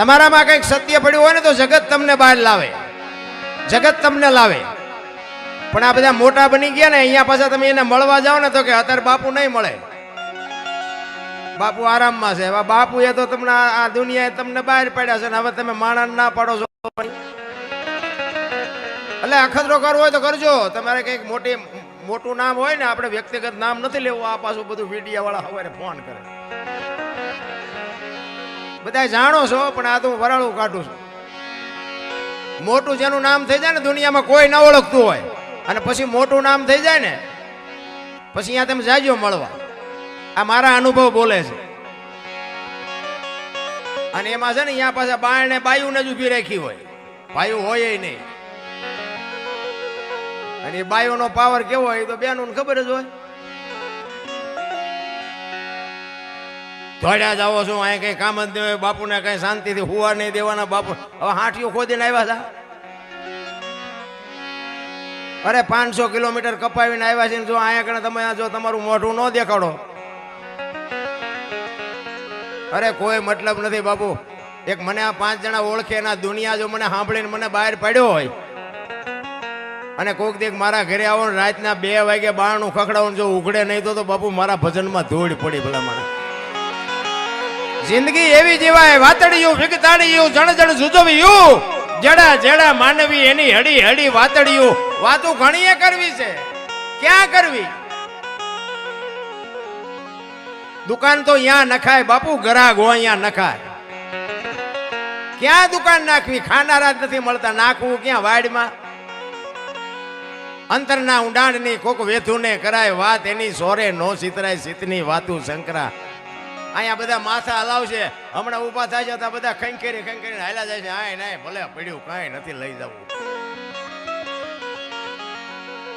તમારામાં કંઈક સત્ય પડ્યું હોય ને તો જગત તમને બહાર લાવે, જગત તમને લાવે. પણ આ બધા મોટા બની ગયા ને અહીંયા પાછા તમે એને મળવા જાઓ ને તો કે અત્યારે બાપુ નહીં મળે, બાપુ આરામમાં છે. બાપુ એ તો તમને આ દુનિયાએ તમને બહાર પાડ્યા છે ને હવે તમે માણસ ના પાડો છો. એટલે અખતરો કરવો હોય તો કરજો. તમારે કંઈક મોટું નામ હોય ને, આપણે વ્યક્તિગત નામ નથી લેવું. આ પાછું બધું મીડિયા વાળા હવે ફોન કરે, બધા જાણો છો પણ આ તો વરાળું કાઢું છું. મોટું જેનું નામ થઈ જાય ને દુનિયામાં કોઈ ના ઓળખતું હોય અને પછી મોટું નામ થઈ જાય ને પછી અહીંયા તમે જાજો મળવા. આ મારા અનુભવ બોલે છે. અને એમાં છે ને અહીંયા પાછા બાયણે બાયુને જ ઉભી રાખી હોય, ભાઈ હોય નહીં. અને એ બાયુનો પાવર કેવો હોય તો બેનું ખબર જ હોય. દોડ્યા જાવો છો, અહીં કઈ કામ જ નહીં હોય, બાપુને કઈ શાંતિથી હુવા નહીં દેવાના. બાપુ હવે હાંઠીઓ ખોદીને આવ્યા હતા. અરે 500 કિલોમીટર કપાવીને આવ્યા છે. જો અહીંયા કણે તમે જો તમારું મોઢું ન દેખાડો, અરે કોઈ મતલબ નથી બાપુ. એક મને આ 5 જણા ઓળખે એના દુનિયા જો મને સાંભળીને મને બહાર પાડ્યો હોય અને કોઈક દેખ મારા ઘરે આવો ને રાતના 2 વાગે બારણું ખખડાવું જો ઉઘડે નહીં તો બાપુ મારા ભજનમાં ધૂળ પડી ભલા મને. જિંદગી એવી જીવાય, વાતડિયું વિગતાડિયું જણ જણ જુજવ્યું, જડા જડા માનવી એની હડી હડી વાતડિયું. વાતું ઘણીએ કરવી છે, ક્યાં કરવી? દુકાન તો અહીંયા નખાય બાપુ, ગરાગ હોય અહીંયા નખાય. ક્યાં દુકાન નાખવી? ખાનારા જ નથી મળતા. નાખવું ક્યાં? વાડમાં. અંતરના ઊંડાણની કોક વેથુને કરાય વાત, એની સોરે નો સિતરાય સિતની વાતું શંકરા. અહીંયા બધા માથા હલાવશે, હમણાં ઉભા થાય છે બધા ખંખેરી ખંખેરી હાલ્યા જાય છે. હા ના ભલે પડ્યું કાંઈ નથી લઈ જવું.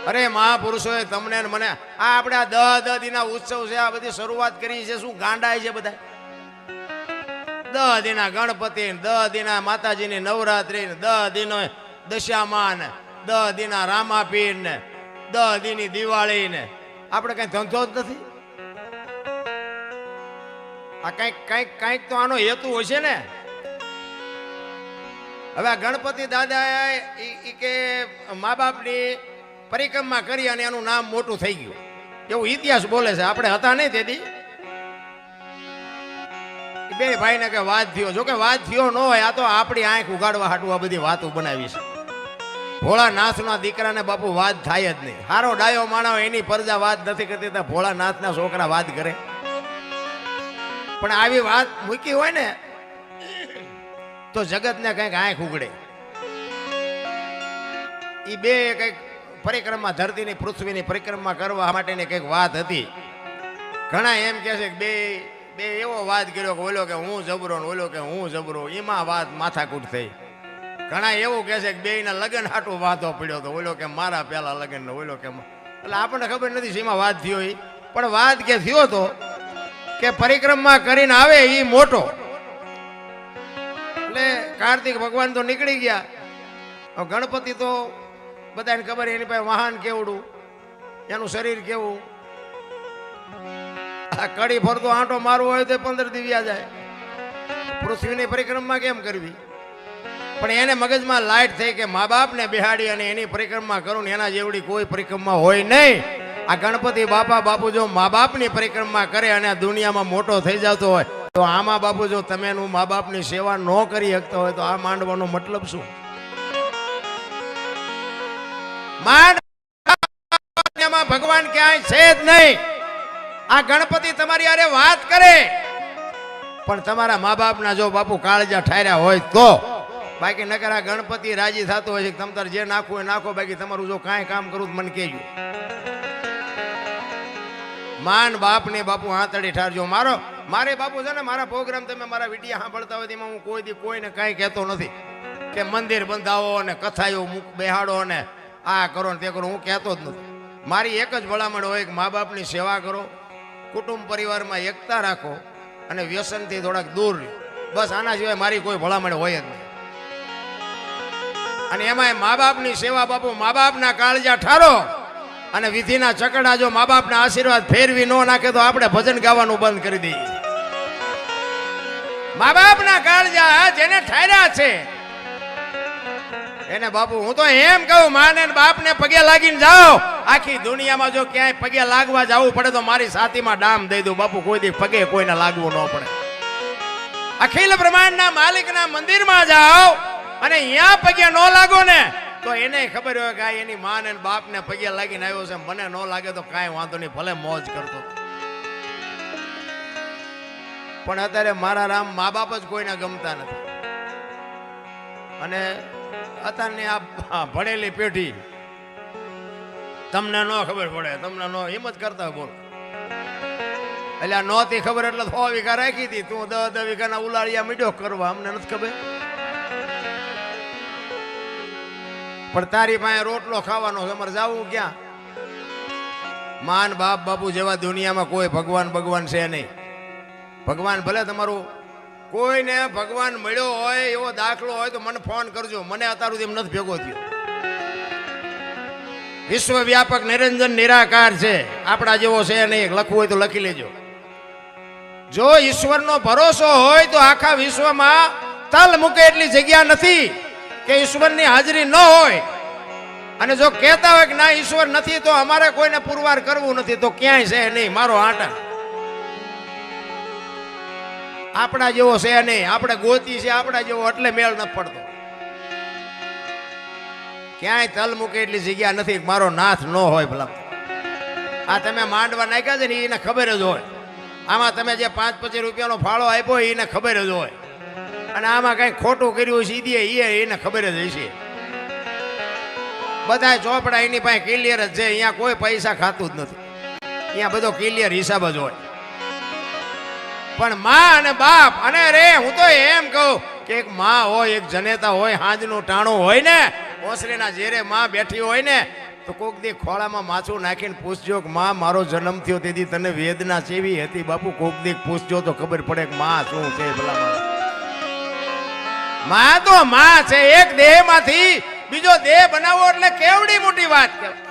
અરે મહાપુરુષોએ તમને મને આ આપણે આ 10 દીના ઉત્સવ છે, આ બધી શરૂઆત કરી છે. શું ગાંડાય છે બધા? 10 દીના ગણપતિ, 10 દીના માતાજીની નવરાત્રી, 10 દિનો દશામાન, 10 દીના રામાપીર ને 10 દીની દિવાળી ને. આપણે કઈ ધંધો જ નથી. આ કઈક તો આનો હેતુ હશે ને. હવે આ ગણપતિ દાદા કે મા બાપની પરિક્રમા કરી અને એનું નામ મોટું થઈ ગયું એવું ઇતિહાસ બોલે છે. આપણે હતા નહીં તેથી 2 ભાઈને કે વાત થયો. જો કે વાત થયો ન હોય, આ તો આપણી આંખ ઉગાડવા હાટું આ બધી વાતો બનાવી છે. ભોળાનાથના દીકરાને બાપુ વાત થાય જ નહીં. હારો ડાયો માણસ એની પરજા વાત નથી કરતી, તો ભોળાનાથના છોકરા વાત કરે. પણ આવી વાત મૂકી હોય ને તો જગતને કંઈક આંખ ઉગડે. એ 2 કંઈક પરિક્રમા, ધરતીની પૃથ્વીની પરિક્રમા કરવા માટેની કંઈક વાત હતી. ઘણા એમ કહે છે કે બે એવો વાત કર્યો કે ઓલો કે હું જબરો ને ઓલો કે હું જબરો, એમાં વાત માથાકૂટ થઈ. ઘણા એવું કહે છે કે 2ના લગ્ન હાટું વાતો પડ્યો તો, ઓલો કે મારા પહેલા લગ્ન ને ઓલો કે. એટલે આપણને ખબર નથી એમાં વાત થયો એ. પણ વાત કે થયો તો કે પરિક્રમા કરીને આવે એ મોટો. એટલે કાર્તિક ભગવાન તો નીકળી ગયા. ગણપતિ તો બધાને ખબર એની પાસે વાહન કેવડું, એનું શરીર કેવું. આ કડી ફરતો આંટો મારવો હોય તો 15 દિવ્યા જાય. પૃથ્વીની પરિક્રમા કેમ કરવી? પણ એને મગજમાં લાઈટ થઈ કે મા બાપને બેહાડી અને એની પરિક્રમા કરું ને એના જેવડી કોઈ પરિક્રમા હોય નહીં. આ ગણપતિ બાપા બાપુ જો મા બાપની પરિક્રમા કરે અને આ દુનિયામાં મોટો થઈ જતો હોય તો આમાં બાપુ જો તમે મા બાપની સેવા ન કરી શકતા હોય તો આ માંડવાનો મતલબ શું? ભગવાન ક્યાંય છે જ નહીં. આ ગણપતિ તમારી અરે વાત કરે પણ તમારા મા બાપના જો બાપુ કાળજા ઠાર્યા હોય તો. બાકી નકર આ ગણપતિ રાજી થતો હોય છે તમ તાર જે નાખવું હોય નાખો, બાકી તમારું જો કાંઈ કામ કરું મને કહેજો. માન બાપ ને બાપુ હાથડી ઠારજો. મારે બાપુ છે ને મારા પ્રોગ્રામ તમે મારા વિડીયો સાંભળતા હોય તેમાં હું કોઈને કાંઈ કહેતો નથી કે મંદિર બંધાવો અને કથાયો બેહાડો ને આ કરો ને તે કરો. હું કહેતો જ નથી. મારી એક જ ભલામણ હોય કે મા બાપની સેવા કરો, કુટુંબ પરિવારમાં એકતા રાખો અને વ્યસનથી થોડાક દૂર રહો. બસ આના સિવાય મારી કોઈ ભલામણ હોય જ નહીં. અને એમાં મા બાપની સેવા બાપુ મા બાપના કાળજા ઠારો અને વિધિના ચકડા જો મા બાપના આશીર્વાદ ફેરવી ન નાખે તો આપણે ભજન ગાવાનું બંધ કરી દઈએ. મા બાપના કાળજા જેને છે એને બાપુ હું તો એમ કહું માને ને બાપને પગે લાગીને જાઓ. આખી દુનિયામાં જો ક્યાંય પગે લાગવા જવું પડે તો મારી છાતીમાં ડામ દઈ દઉં બાપુ. કોઈ દી પગે કોઈને લાગવું ન પડે. અખિલ બ્રહ્માંડના માલિકના મંદિરમાં જાઓ અને અહીંયા પગે ન લાગો ને તો એને ખબર હોય કે એની માને ને બાપને પગે લાગીને આવ્યો છે. મને ન લાગે તો કાંઈ વાંધો નહીં, ભલે મોજ કરતો. પણ અત્યારે મારા રામ મા બાપ જ કોઈને ગમતા નથી. અને અત્યારની આ ભણેલી પેઢી તમને ન ખબર પડે, તમને ન એમ જ કરતા હોય. બોલો એટલે આ નહોતી ખબર એટલે 100 વીઘા રાખી હતી, તું 10 વીઘાના ઉલાળિયા મીડ્યો કરવા. અમને નથી ખબર. પણ તારી પાસે રોટલો ખાવાનો છે, અમારે જવું ક્યાં? માન બાપ બાપુ જેવા દુનિયામાં કોઈ ભગવાન છે નહીં. ભગવાન ભલે તમારું કોઈને ભગવાન મળ્યો હોય એવો દાખલો હોય તો મને ફોન કરજો. મને અત્યાર સુધી એમ નથી ભેગો થયો. વિશ્વ વ્યાપક નિરંજન નિરાકાર છે, આપણા જેવો છે નહીં. લખવું હોય તો લખી લેજો. જો ઈશ્વરનો ભરોસો હોય તો આખા વિશ્વમાં તલ મૂકે એટલી જગ્યા નથી કે ઈશ્વરની હાજરી ન હોય. અને જો કહેતા હોય કે ના ઈશ્વર નથી તો અમારે કોઈને પુરવાર કરવું નથી, તો ક્યાંય છે નહીં. મારો આટા આપણા જેવો છે નહીં. આપણે ગોતી છે આપણા જેવો એટલે મેળ નથી પડતો. ક્યાંય તલ મૂકે એટલી જગ્યા નથી મારો નાથ ન હોય. ભલા આ તમે માંડવા નાખ્યા છે ને એને ખબર જ હોય. આમાં તમે જે 5-25 રૂપિયાનો ફાળો આપ્યો એને ખબર જ હોય. અને આમાં કઈ ખોટું કર્યું સીધી એને ખબર જ હશે. બધા ચોપડા એની પાસે ક્લિયર જ છે. અહીંયા કોઈ પૈસા ખાતું જ નથી. અહીંયા બધો ક્લિયર હિસાબ જ હોય. પણ માં અને બાપ અને રે હું તો એમ કહું કે એક માં હોય, એક જનેતા હોય, હાંજનું ટાણું હોય ને ઓસરીના જેરે માં બેઠી હોય ને તો કોક દી ખોળામાં માછું નાખીને પૂછજો કે માં મારો જન્મ થયો તેથી તને વેદના કેવી હતી બાપુ. કોક દી પૂછજો તો ખબર પડે કે માં શું છે. ભલા માં તો માં છે. એક દેહમાંથી બીજો દેહ બનાવો એટલે કેવડી મોટી વાત કહેવાય.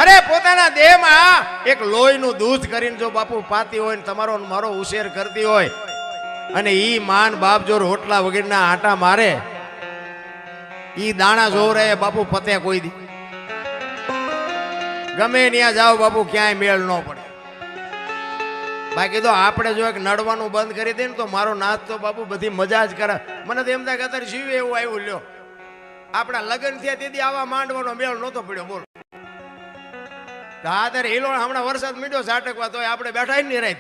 અરે પોતાના દેહમાં એક લોહીનું દૂધ કરીને જો બાપુ પાતી હોય ને તમારો મારો ઉછેર કરતી હોય અને ઈ માન બાપ જો રોટલા વગેરેના આટા મારે ઈ દાણા જોવરે બાપુ પતે કોઈ દી. ગમે ત્યાં જાઓ બાપુ ક્યાંય મેળ ન પડે. બાકી તો આપણે જો એક નડવાનું બંધ કરી દે ને તો મારો નાથ તો બાપુ બધી મજા જ કરે. મને તો એમ થાય કે અત્યારે જીવે એવું આવ્યું. લ્યો આપણા લગ્ન થયા તેથી આવા માંડવાનો મેળ નહોતો પડ્યો. બોલો અત્યારે હિલોણ હમણાં વરસાદ મીડ્યો ઝાટકવા તો આપણે બેઠા નહીં રહી.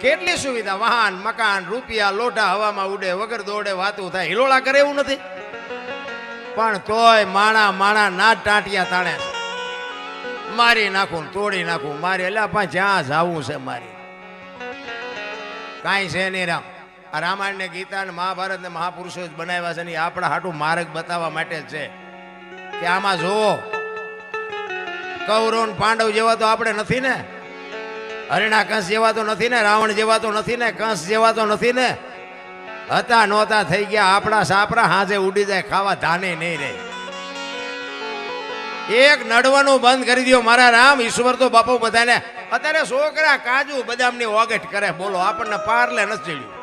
કેટલી સુવિધા, વાહન મકાન રૂપિયા લોટા હવામાં ઉડે વગર દોડે વાતું થાય. હિલોળા કરે એવું નથી. પણ તોય માણા ના ટાંટિયા તાણે છે. મારી નાખું તોડી નાખું મારી. એટલે પણ જ્યાં જાવું છે મારી કાંઈ છે નહીં. રામ આ રામાયણ ને ગીતા ને મહાભારત ને મહાપુરુષો જ બનાવ્યા છે ને આપણા હાટું માર્ગ બતાવવા માટે જ છે કે આમાં જોવો કૌરવ પાંડવ જેવા તો આપણે નથી ને. હરિણા કંસ જેવા તો નથી ને. રાવણ જેવા તો નથી ને. કંસ જેવા તો નથી ને. હતા નહોતા થઈ ગયા. આપણા સાપરા હાજે ઉડી જાય ખાવા ધાને નહીં રહે. એક નડવાનું બંધ કરી દો મારા રામ. ઈશ્વર તો બાપુ બધાને અત્યારે છોકરા કાજુ બદામની ઓગટ કરે. બોલો આપણને પારલે નથી ચડ્યું.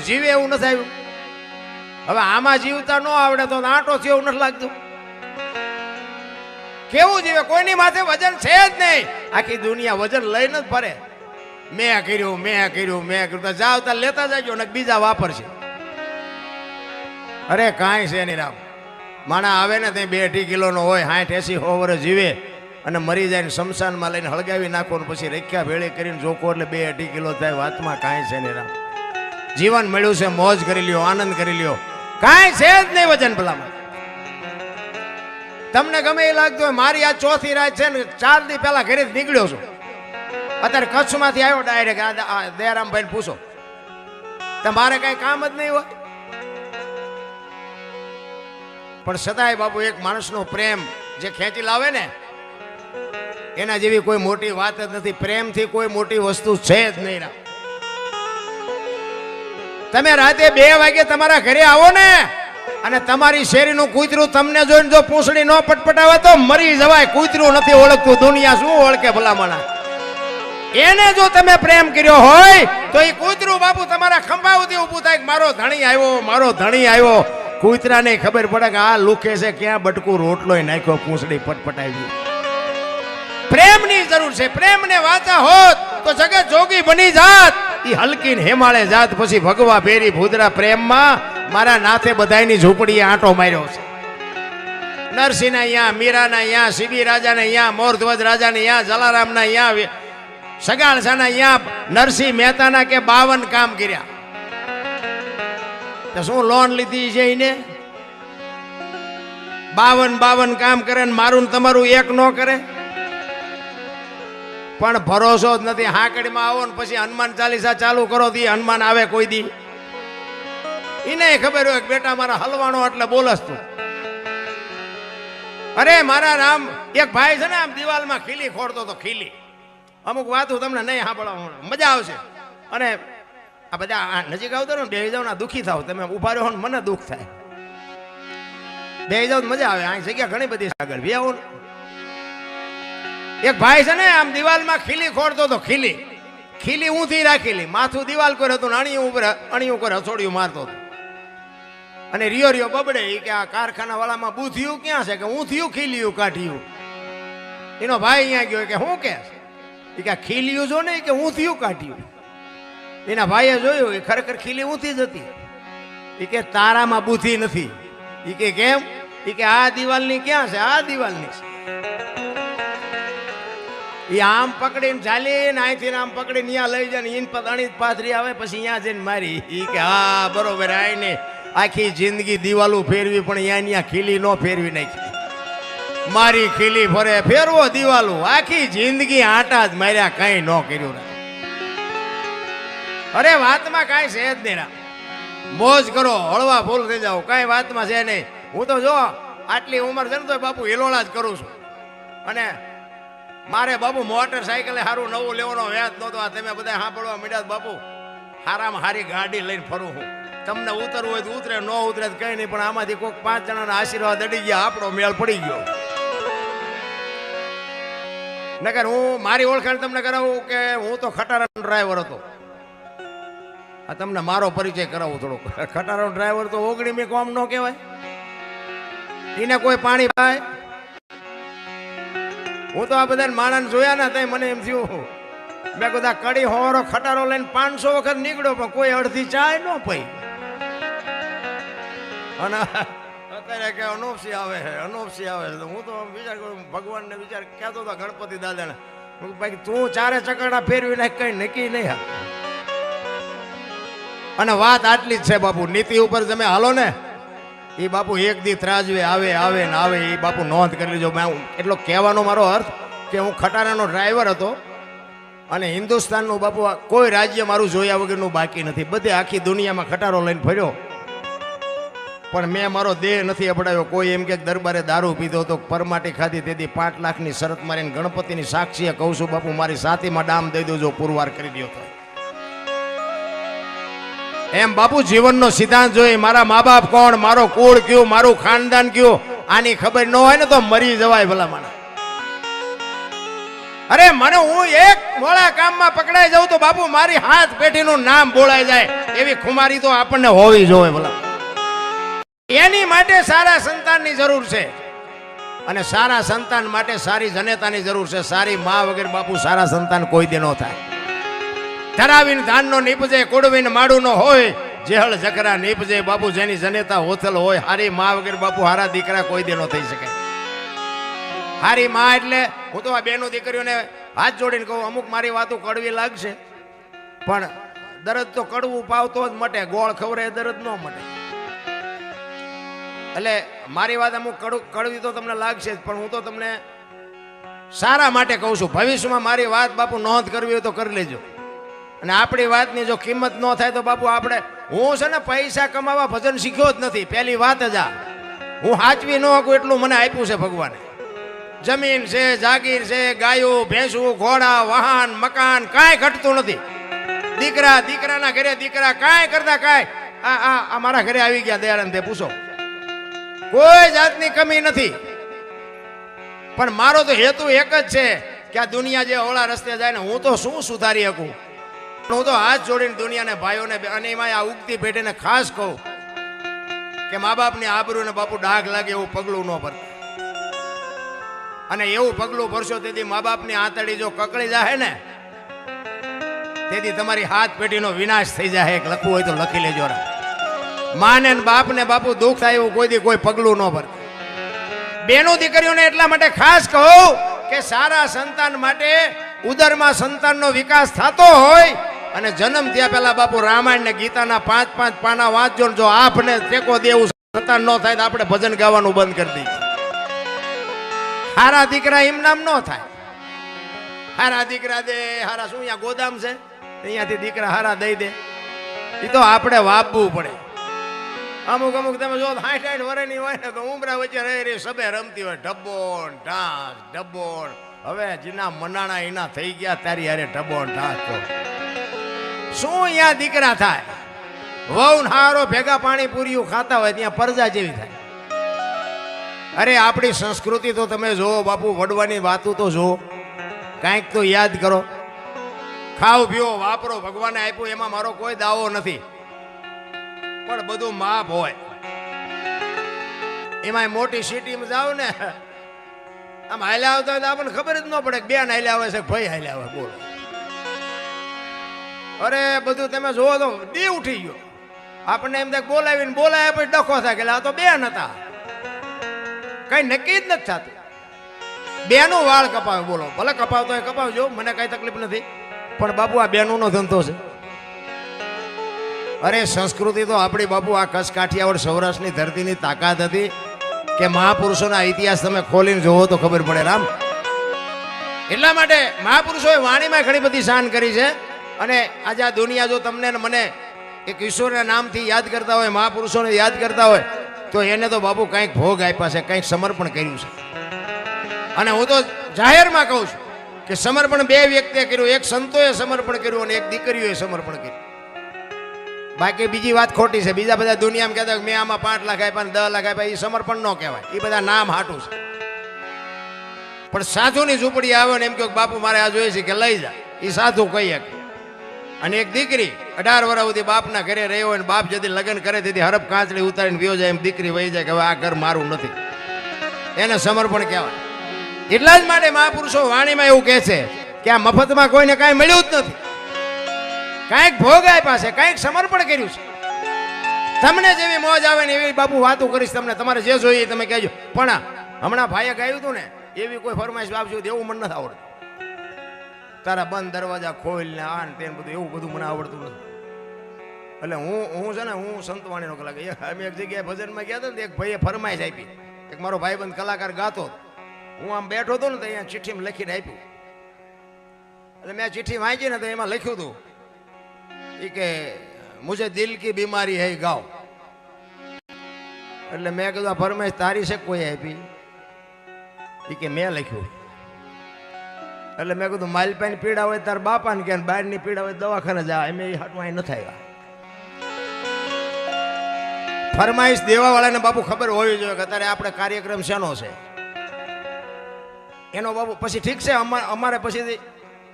જીવે એવું નથી આવ્યું. હવે આમાં જીવતા ન આવડે તો આંટો થયો એવું નથી લાગતું. કેવું જીવે? કોઈની માથે વજન છે જ નહીં. આખી દુનિયા વજન લઈને જ ફરે. મેં કર્યું જાવ તા લેતા જાજો ને બીજા વાપરશે. અરે કાંઈ છે નહીં રામ. માણા આવે ને તે 2-2.5 કિલોનો હોય, 60-80 વર્ષ જીવે અને મરી જાય ને શમશાનમાં લઈને હળગાવી નાખો ને પછી રેખ્યા ભેળી કરીને જોકો એટલે 2-2.5 કિલો થાય. વાતમાં કાંઈ છે નહીં રામ. જીવન મળ્યું છે, મોજ કરી લ્યો, આનંદ કરી લ્યો. કાંઈ છે જ નહીં વજન. ભલામાં તમને ગમે એ લાગતું હોય મારી આ ચોથી રાત છે ને 4 દી પહેલા ઘરે નીકળ્યો છું. અત્યારે કચ્છમાંથી આવ્યો ડાયરેક્ટ. દયારામભાઈ પૂછો તમારે કઈ કામ જ નહીં હોય. પણ સદાય બાપુ એક માણસનો પ્રેમ જે ખેંચી લાવે ને એના જેવી કોઈ મોટી વાત જ નથી. પ્રેમથી કોઈ મોટી વસ્તુ છે જ નહીં. તમે રાતે 2 વાગે તમારા ઘરે આવો ને અને તમારી શેરીનું કૂતરું તમને જોઈને જો પૂંછડી ન પટપટાવે તો મરી જવાય. કૂતરું નથી ઓળખતું, દુનિયા શું ઓળખે ભલામણા. એને જો તમે પ્રેમ કર્યો હોય તો એ કૂતરું બાપુ તમારા બાપુ થાય મારો ધણી આવ્યો, મારો ધણી આવ્યો. કૂતરાને ખબર પડે કે આ લુખે છે ક્યાં બટકું રોટલો નાખ્યો, પૂંછડી પટપટાવી. પ્રેમની જરૂર છે. પ્રેમને વાંચા હોત તો જગત જોગી બની જાત. ઈ હલકી ને હેમાળે જાત. પછી ભગવા ભેરી ભૂદરા પ્રેમમાં મારા નાથે બધાયની ઝૂંપડીએ આંટો માર્યો છે. નરસિંહના અહીંયા, મીરાના અહીંયા, સીબી રાજાના અહીંયા, મોરધ્વજ રાજાના અહીંયા, જલારામના અહીંયા, સગાળસાના અહીંયા, નરસિંહ મહેતાના કે 52 કામ કર્યા. તો શું લોન લીધી છે એને? 52 કામ કરે ને મારું ને તમારું એક ન કરે. પણ ભરોસો જ નથી. હાકડીમાં આવો ને પછી હનુમાન ચાલીસા ચાલુ કરો દી હનુમાન આવે કોઈ દી. એને ખબર હોય કે બેટા મારા હલવાનો એટલે બોલસ તું. અરે મારા રામ, એક ભાઈ છે ને આમ દિવાલમાં ખીલી ખોડતો તો. ખીલી અમુક વાતો તમને નહીં સાંભળવા મજા આવશે. અને આ બધા નજીક આવતો ને બેહી જાવ ના દુખી થાવ. તમે ઉભા રહો ને મને દુઃખ થાય. બેહી જાવ મજા આવે. આ જગ્યા ઘણી બધી આગળ વ્યાવો. એક ભાઈ છે ને આમ દિવાલમાં ખીલી ખોડતો તો. ખીલી ઊંધી રાખેલી, માથું દિવાલ પર હતું, અણીયું પર હથોડિયું મારતો હતો. અને રિયો બબડે કે આ કારખાના વાળામાં બુથિયું ક્યાં છે કે ઊંધિયું ખીલિયું કાઢ્યું. એનો ભાઈ અહીંયા ગયો કે હું કે ખીલિયું જો ને કે ઊંધિયું કાઢ્યું. એના ભાઈએ જોયું એ ખરેખર ખીલી ઊંધી જ હતી. એ કે તારામાં બુદ્ધિ નથી. એ કે કેમ? એ કે આ દિવાલની ક્યાં છે? આ દિવાલની છે. એ આમ પકડીને ચાલીને અહીંથી આમ પકડીને અહીંયા લઈ જાય ને ઈન પતણી પાથરી આવે પછી અહીંયા જઈને મારી. એ કે હા બરોબર. આઈને આખી જિંદગી દિવાલો ફેરવી પણ અહીંયા ખીલી નો ફેરવી નાખી. મારી ખીલી ફરે ફેરવો દિવાલો. આખી જિંદગી આટા જ માર્યા, કઈ ન કર્યું. અરે વાતમાં કાંઈ છે જ નહીં. મોજ કરો, હળવા ફૂલ થઈ જાઓ, કાંઈ વાતમાં છે નહીં. હું તો જો આટલી ઉંમર છે ને તો બાપુ હિલોળા જ કરું છું. અને મારે બાપુ મોટરસાઇકલે સારું નવું લેવાનો વ્યાજ નહોતો. આ તમે બધા સાંભળવા મળ્યા બાપુ હારામાં હારી ગાડી લઈને ફરું હું. તમને ઉતરવું હોય તો ઉતરે, ન ઉતરે તો કઈ નહીં. પણ આમાંથી કોઈક 5 જણાના આશીર્વાદ અડી ગયા, આપણો મેળ પડી ગયો. નકર હું મારી ઓળખાણ તમને કરાવું કે હું તો ખટારાનો ડ્રાઈવર હતો. આ તમને મારો પરિચય કરાવું થોડોક. ખટારાનો ડ્રાઈવર તો ઓગણી મેં કોમ ન કહેવાય. એને કોઈ પાણી પાય. હું તો આ બધા માણસ જોયા ને તઈ મને એમ થયું મેં કીધું કડી હોરો ખટારો લઈને 500 વખત નીકળ્યો પણ કોઈ અડધી ચાય ન પઈ. અને અત્યારે કે અનોપસી આવે છે, અનોપસી આવે છે. હું તો વિચાર કરું ભગવાનને વિચાર કહેતો હતો ગણપતિ દાદાને, ભાઈ તું ચારે ચકડા ફેરવી નાખ, કઈ નક્કી નહીં. અને વાત આટલી જ છે બાપુ. નીતિ ઉપર તમે હાલો ને એ બાપુ એક દી ત્રાજવે આવે આવે ને આવે. એ બાપુ નોંધ કરી લેજો. એટલો કહેવાનો મારો અર્થ કે હું ખટારાનો ડ્રાઈવર હતો અને હિન્દુસ્તાનનું બાપુ કોઈ રાજ્ય મારું જોયા વગરનું બાકી નથી. બધે આખી દુનિયામાં ખટારો લઈને ફર્યો પણ મેં મારો દેહ નથી અપડાવ્યો. કોઈ એમ કે દરબારે દારૂ પીધો તો પરમાટી ખાધી તેથી 5 લાખની શરત મારીને ગણપતિની સાક્ષીએ કહું છું બાપુ મારી સાતીમાં ડામ દઈ દો જો પુરવાર કરી દો તો. એમ બાપુ જીવનનો સિદ્ધાંત જોઈ મારા મા બાપ કોણ, મારો કુળ કયું, મારું ખાનદાન કયું, આની ખબર ન હોય ને તો મરી જવાય ભલા મને. અરે મને હું એક મોળા કામમાં પકડાઈ જાઉં તો બાપુ મારી હાથ પેઢીનું નામ બોલાઈ જાય એવી ખુમારી તો આપણને હોવી જોઈએ ભલા. એની માટે સારા સંતાનની જરૂર છે અને સારા સંતાન માટે સારી જનેતાની જરૂર છે. સારી મા વગર બાપુ સારા સંતાન કોઈ દે ન થાય. ધરાવીને ધાનનો નીપજે, કુડવીને માડું નો હોય, જેહળ જકરા નીપજે બાપુ જેની જનેતા હોથલ હોય. હારી મા વગર બાપુ હારા દીકરા કોઈ દે ન થઈ શકે. હારી મા એટલે હું તો આ બેનો દીકરીઓને હાથ જોડીને કહું, અમુક મારી વાતો કડવી લાગશે પણ દરદ તો કડવું પાવતો જ મટે, ગોળ ખવરે દરદ ન મટે. એટલે મારી વાત અમુક કડવી તો તમને લાગશે જ પણ હું તો તમને સારા માટે કહું છું. ભવિષ્યમાં મારી વાત બાપુ નોંધ કરવી હોય તો કરી લેજો. અને આપણી વાતની જો કિંમત ન થાય તો બાપુ આપણે, હું છે ને પૈસા કમાવા ભજન શીખ્યો જ નથી. પહેલી વાત જ આ, હું હાચવી ન શકું એટલું મને આપ્યું છે ભગવાને. જમીન છે, જાગીર છે, ગાયો ભેંસું, ઘોડા, વાહન, મકાન કાંઈ ઘટતું નથી. દીકરાના ઘરે દીકરા કાંઈ કરતા કાંઈ આ મારા ઘરે આવી ગયા દયાનંદ તે પૂછો, કોઈ જાતની કમી નથી. પણ મારો તો હેતુ એક જ છે કે આ દુનિયા જે ઓળા રસ્તે જાય ને હું તો શું સુધારી શકું. હું તો હાથ જોડીને દુનિયાને ભાઈઓને અને એમાં આ ઉગતી પેઢીને ખાસ કહું કે મા બાપની આબરૂને બાપુ ડાઘ લાગે એવું પગલું ન ભરતા. અને એવું પગલું ભરશો તેથી મા બાપની આંતળી જો કકળી જાય ને તેથી તમારી હાથ પેઢીનો વિનાશ થઈ જાય. એક લખવું હોય તો લખી લેજો. માને બાપને બાપુ દુઃખ થાય એવું કોઈ દી કોઈ પગલું ન ભરતા. બેનો દીકરીઓને એટલા માટે ખાસ કહું કે સારા સંતાન માટે ઉદરમાં સંતાનનો વિકાસ થતો હોય અને જન્મ થયા પહેલા બાપુ રામાયણ ને ગીતાના 5-5 પાના વાંચજો. જો આપને ટેકો દેવું સંતાન ન થાય તો આપણે ભજન ગાવાનું બંધ કરી દઈએ. હારા દીકરા એમ નામ ન થાય. હારા દીકરા દે હારા શું અહીંયા ગોદામ છે અહીંયાથી દીકરા હારા દઈ દે એ તો આપણે વાપવું પડે. અમુક અમુક તમે જો 60-60 વર્ષની હોય ને તો ઉમરા વચ્ચે રહી સબે રમતી હોય ઢબ્બોન ઢાંસ ઢબ્બોન. હવે જેના મનાણા એના થઈ ગયા તારી હારે ઢબ્બોન ઢાંસ તો શું અહીંયા દીકરા થાય. વહુ હારો ભેગા પાણી પૂરીઓ ખાતા હોય ત્યાં પરજા જેવી થાય. અરે આપણી સંસ્કૃતિ તો તમે જો બાપુ વડવાની વાતો તો જો કાંઈક તો યાદ કરો. ખાઓ પીઓ વાપરો ભગવાને આપ્યું એમાં મારો કોઈ દાવો નથી પણ બધું માપ હોય. એમાં મોટી સિટીમાં જાવ ને આમ હાલ્યા આવતા હોય તો આપણને ખબર જ ન પડે બેન હાલ્યા આવે છે ભાઈ હાલ્યા આવે. બોલો અરે બધું તમે જોવો તો દી ઉઠી ગયો. આપણને એમ થાય બોલાવીને બોલાય પછી ડખો થાય કે આ તો બેન હતા. કઈ નક્કી જ નથી થતું. બેનું વાળ કપાવે. બોલો ભલે કપાવતો હોય કપાવજો મને કઈ તકલીફ નથી પણ બાપુ આ બેનું નો ધંધો છે. અરે સંસ્કૃતિ તો આપણી બાપુ આ કચ્છ કાઠિયાવાડ સૌરાષ્ટ્રની ધરતીની તાકાત હતી કે મહાપુરુષોના ઇતિહાસ તમે ખોલીને જોવો તો ખબર પડે. રામ એટલા માટે મહાપુરુષોએ વાણીમાં ઘણી બધી શાન કરી છે. અને આજે આ દુનિયા જો તમને ને મને એક ઈશ્વરના નામથી યાદ કરતા હોય મહાપુરુષોને યાદ કરતા હોય તો એને તો બાપુ કંઈક ભોગ આપ્યા છે કંઈક સમર્પણ કર્યું છે. અને હું તો જાહેરમાં કહું છું કે સમર્પણ બે વ્યક્તિએ કર્યું. એક સંતોએ સમર્પણ કર્યું અને એક દીકરીઓએ સમર્પણ કર્યું. બાકી બીજી વાત ખોટી છે. બીજા બધા દુનિયામાં કહેતા મેં આમાં 5 લાખ આપ્યા 10 લાખ આપ્યા એ સમર્પણ ન કહેવાય. એ બધા નામ હાટું છે. પણ સાધુની ઝૂંપડી આવે ને એમ કે બાપુ મારે આ જોઈએ છે કે લઈ જાય એ સાધુ કહી શકે. અને એક દીકરી 18 વર્ષ સુધી બાપના ઘરે રહ્યો હોય બાપ જતી લગ્ન કરે તેથી હરફ કાંચડી ઉતારીને પીવો જાય એમ દીકરી વહી જાય કે હવે આ ઘર મારું નથી. એને સમર્પણ કહેવાય. એટલા જ માટે મહાપુરુષો વાણીમાં એવું કહે છે કે આ મફતમાં કોઈને કાંઈ મળ્યું જ નથી. કાંઈક ભોગ આપ્યા છે કાંઈક સમર્પણ કર્યું છે. તમને જેવી મોજ આવે ને એવી બાપુ વાતો કરીશ. તમને તમારે જે જોઈએ તમે કહેજો. પણ હમણાં ભાઈએ ગાયું હતું ને એવી કોઈ ફરમાઈશ આપજો એવું મને નથી આવડતું. તારા બંધ દરવાજા ખોલ ને આ ને તે બધું એવું બધું મને આવડતું નથી. એટલે હું છે ને હું સંતવાણીનો કલાકાર. અમે એક જગ્યાએ ભજનમાં ગયા હતા ને એક ભાઈએ ફરમાઈશ આપી. એક મારો ભાઈબંધ કલાકાર ગાતો. હું આમ બેઠો હતો ને તો અહીંયા ચિઠ્ઠીમાં લખીને આપ્યું. એટલે મેં ચિઠ્ઠી વાંચી ને તો એમાં લખ્યું હતું એ કે મુझे દિલ કી બીમારી હૈ ગાઓ. એટલે મેં કીધું આ ફરમાઈશ તારી છે કોઈ આપી? એ કે મેં લખ્યું. એટલે મેં કીધું માલપાની પીડા હોય તાર બાપાને કે બહારની પીડા હોય દવાખાને જા. એમ એ હાટમાં અહીં નથી આવ્યા. ફરમાઈશ દેવા વાળાને બાપુ ખબર હોવી જોઈએ કે અત્યારે આપણે કાર્યક્રમ શેનો છે એનો બાપુ. પછી ઠીક છે અમારે પછી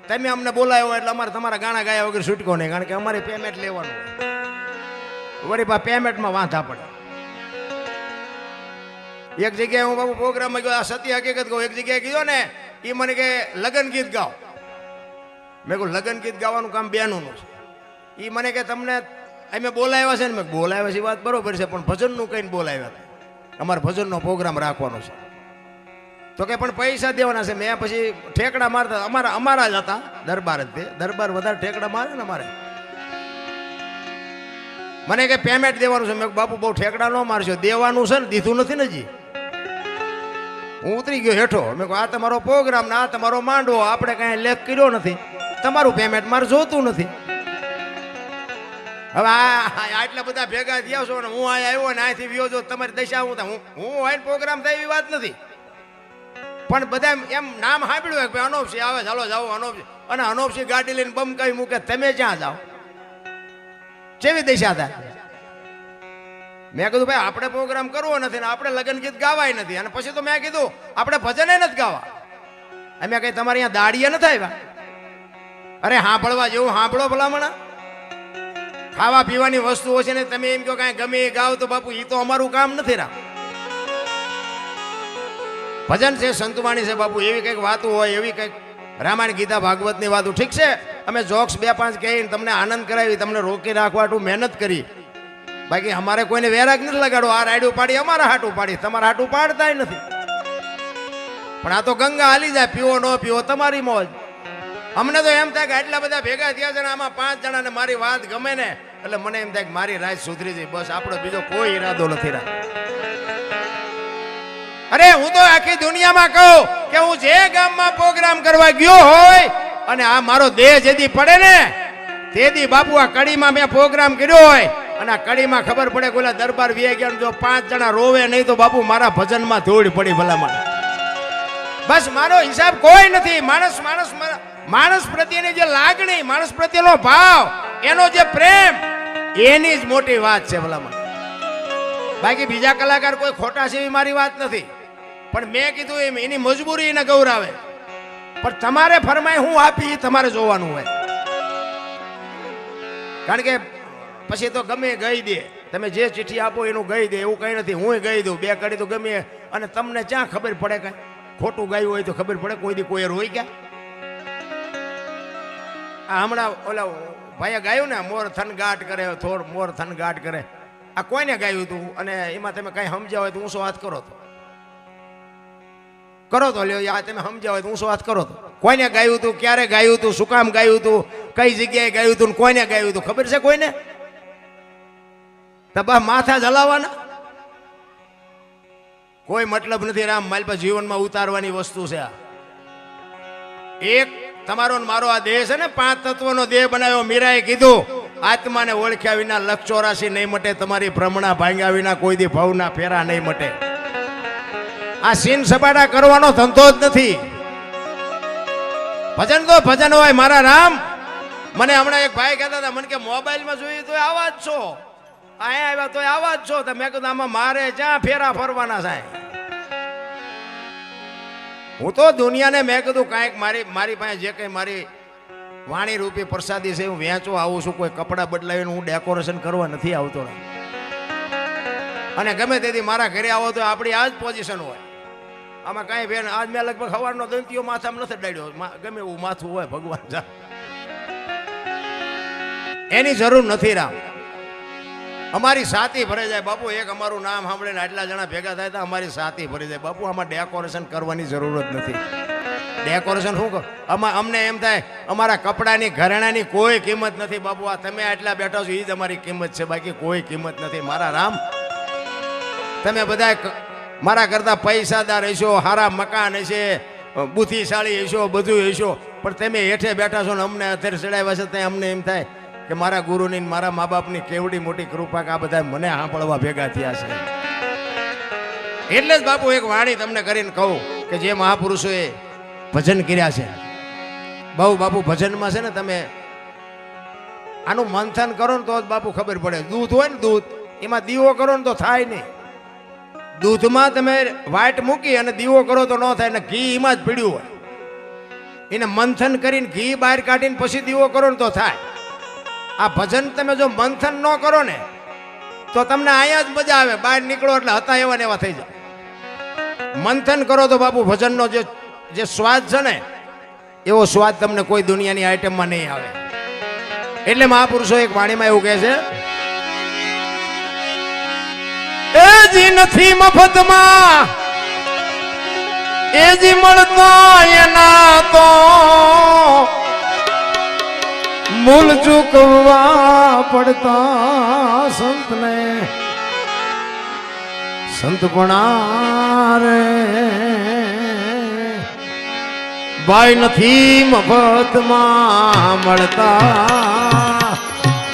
તમે અમને બોલાયો એટલે અમારે તમારા ગાણા ગાયા વગર છૂટકો નહીં. કારણ કે અમારે પેમેન્ટ લેવાનું વળી પા પેમેન્ટમાં વાંધા પડે. એક જગ્યાએ હું બાપુ પ્રોગ્રામમાં ગયો આ સત્ય હકીકત કહું. એક જગ્યાએ કીધો ને એ મને કે લગ્ન ગીત ગાઓ. મેં કહું લગ્ન ગીત ગાવાનું કામ બેનું છે. એ મને કે તમને અમે બોલાવ્યા છે ને. મેં બોલાવ્યા છે વાત બરોબર છે પણ ભજનનું કહીને બોલાવ્યા હતા. અમારે ભજનનો પ્રોગ્રામ રાખવાનો છે. તો કે પણ પૈસા દેવાના છે. મેં પછી ઠેકડા મારતા અમારા જ હતા દરબાર જ. તે દરબાર વધારે ઠેકડા મારે ને અમારે. મને કે પેમેન્ટ દેવાનું છે. મેં બાપુ બહુ ઠેકડા ન મારશો. દેવાનું છે ને દીધું નથી ને જી. હું ઉતરી ગયો હેઠો. મેં કહું આ તમારો પ્રોગ્રામ ને આ તમારો માંડવો આપણે કાંઈ લેખ કર્યો નથી. તમારું પેમેન્ટ મારે જોતું નથી. હવે આટલા બધા ભેગા થયા છો ને હું અહીંયા આવ્યો ને અહીંથી વ્યો જો તમારી દશા હું આવીને પ્રોગ્રામ થાય એવી વાત નથી. પણ બધા એમ નામ સાંભળ્યું કે અનોપસી આવે ચાલો જાઓ અનોપસી. અને અનોપસી ગાડી લઈને બમ કઈ મૂકે તમે ક્યાં જાઓ? કેવી દશા થાય? મેં કીધું ભાઈ આપણે પ્રોગ્રામ કરવો નથી ને આપણે લગ્ન ગીત ગાવાય નથી. અને પછી તો મેં કીધું આપણે ભજને નથી ગાવા. અમે કઈ તમારે અહીંયા દાડીએ નથી આવ્યા. અરે સાંભળવા જેવું સાંભળો ભલામણા. ખાવા પીવાની વસ્તુઓ છે ને તમે એમ કહો કાંઈ ગમે એ ગાવ તો બાપુ એ તો અમારું કામ નથી. ભજન છે, સંતવાણી છે બાપુ, એવી કંઈક વાતો હોય, એવી કંઈક રામાયણ ગીતા ભાગવતની વાતો. ઠીક છે, અમે જોક્સ 2-5 કહીને તમને આનંદ કરાવી, તમને રોકી રાખવા મહેનત કરી. બાકી અમારે કોઈને વેરાગ નથી લગાડો. આ રાયડું પાડી અમારા હાટું પાડી, તમારા હાટું પાડતા નથી. પણ આ તો ગંગા હાલી જાય, પીવો ન પીવો તમારી મોજ. અમને તો એમ થાય કે આટલા બધા ભેગા થયા છે ને આમાં 5 જણાને મારી વાત ગમે ને એટલે મને એમ થાય કે મારી રાત સુધરી જાય. બસ આપણો બીજો કોઈ ઈરાદો નથી. અરે હું તો આખી દુનિયામાં કહું કે હું જે ગામમાં પ્રોગ્રામ કરવા ગયો હોય અને આ મારો દેહ જેદી પડે ને તેદી બાપુ આ કડીમાં મેં પ્રોગ્રામ કર્યો હોય અને આ કડીમાં ખબર પડે કે ઓલા દરબાર વી ગયા જો 5 જણા રોવે નહીં તો બાપુ મારા ભજનમાં ધૂળ પડી ભલામણ. બસ મારો હિસાબ કોઈ નથી. માણસ પ્રત્યેની જે લાગણી, માણસ પ્રત્યેનો ભાવ, એનો જે પ્રેમ, એની જ મોટી વાત છે ભલામણ. બાકી બીજા કલાકાર કોઈ ખોટા છે એવી મારી વાત નથી. પણ મેં કીધું એમ એની મજબૂરી એને ગૌરાવે. પણ તમારે ફરમાય હું આપી તમારે જોવાનું હોય. કારણ કે પછી તો ગમે ગઈ દે. તમે જે ચિઠ્ઠી આપો એનું ગઈ દે એવું કઈ નથી. હું ગઈ દઉં 2 કડી તો ગમે. અને તમને ક્યાં ખબર પડે કઈ ખોટું ગાયું હોય તો ખબર પડે. કોઈ દી કોઈ રોઈ ગયા? આ હમણાં ઓલા ભાઈએ ગાયું ને મોર થનગાટ કરે, થોડ મોર થનગાટ કરે. આ કોઈને ગાયું હતું અને એમાં તમે કઈ સમજ્યા હોય તો ઊંચો હાથ કરો તો લ્યો. આ તમે સમજ્યા હોય તો ઊંચો હાથ કરો તો. કોઈને ગાયું હતું, ક્યારે ગાયું હતું, શું કામ ગાયું હતું, કઈ જગ્યાએ ગાયું હતું, કોઈને ગાયું હતું ખબર છે કોઈને? તો બસ માથા જલાવવાના કોઈ મતલબ નથી. રામ મારી પાસે જીવનમાં ઉતારવાની વસ્તુ છે. એક તમારો મારો આ દેહ છે ને 5 તત્વનો દેહ બનાવ્યો. મીરાએ કીધું આત્માને ઓળખ્યા વિના 184 નહીં મટે, તમારી ભ્રમણા ભાંગ્યા વિના કોઈ દી ભવના ફેરા નહીં મટે. આ સીન સપાટા કરવાનો ધંધો જ નથી. ભજન તો ભજન હોય મારા રામ. મને હમણાં એક ભાઈ કહેતા હતા, મને કે મોબાઈલમાં જોયું તો આવા જ છો, અહીંયા આવ્યા તો આવા જ છો. તો મેં કીધું આમાં મારે જ્યાં ફેરા ફરવાના થાય. હું તો દુનિયાને મેં કીધું કાંઈક મારી પાસે જે કંઈ મારી વાણી રૂપી પ્રસાદી છે હું વેચવા આવું છું. કોઈ કપડાં બદલાવીને હું ડેકોરેશન કરવા નથી આવતો. અને ગમે તેથી મારા ઘરે આવો તો આપણી આ જ પોઝિશન હોય. આમાં કાંઈ બેન આજ મેં લગભગ સવારનો દંતીઓ માથામાં નથી ડાળ્યો. ગમે એવું માથું હોય ભગવાન જા, એની જરૂર નથી. રામ અમારી સાથી ભરાઈ જાય બાપુ. એક અમારું નામ સાંભળીને આટલા જણા ભેગા થાય તો અમારી સાથી ભરી જાય બાપુ. આમાં ડેકોરેશન કરવાની જરૂર જ નથી. ડેકોરેશન શું કરો? અમને એમ થાય અમારા કપડાની ઘરેણાની કોઈ કિંમત નથી બાપુ. આ તમે આટલા બેઠા છો એ જ અમારી કિંમત છે, બાકી કોઈ કિંમત નથી. મારા રામ તમે બધા મારા કરતા પૈસાદાર હશો, સારા મકાન હશે, બુદ્ધિશાળી હશો, બધું હશો, પણ તમે હેઠે બેઠા છો ને અમને અત્યારે ચડાવ્યા છે ત્યાં અમને એમ થાય કે મારા ગુરુની મારા મા બાપની કેવડી મોટી કૃપા કે આ બધા મને સાંભળવા ભેગા થયા છે. એટલે જ બાપુ એક વાણી તમને કરીને કહું કે જે મહાપુરુષોએ ભજન કર્યા છે બહુ બાપુ. ભજનમાં છે ને તમે આનું મંથન કરો ને તો જ બાપુ ખબર પડે. દૂધ હોય ને દૂધ, એમાં દીવો કરો ને તો થાય નહીં. દૂધમાં તમે વાટ મૂકી અને દીવો કરો તો ન થાય ને. ઘી એમાં જ પીડ્યું હોય, એને મંથન કરીને ઘી બહાર કાઢીને પછી દીવો કરો ને તો થાય. આ ભજન તમે જો મંથન ન કરો ને તો તમને અહીંયા જ મજા આવે. બહાર નીકળો એટલે હતા એવા ને એવા થઈ જાય. મંથન કરો તો બાપુ ભજનનો જે સ્વાદ છે ને એવો સ્વાદ તમને કોઈ દુનિયાની આઈટમમાં નહીં આવે. એટલે મહાપુરુષો એક વાણીમાં એવું કહે છે, એ જી નથી મફતમાં એ જી મળતા એના તો મૂલ ચૂકવવા પડતા સંતને સંતપણા રે ભાઈ નથી મફતમાં મળતા,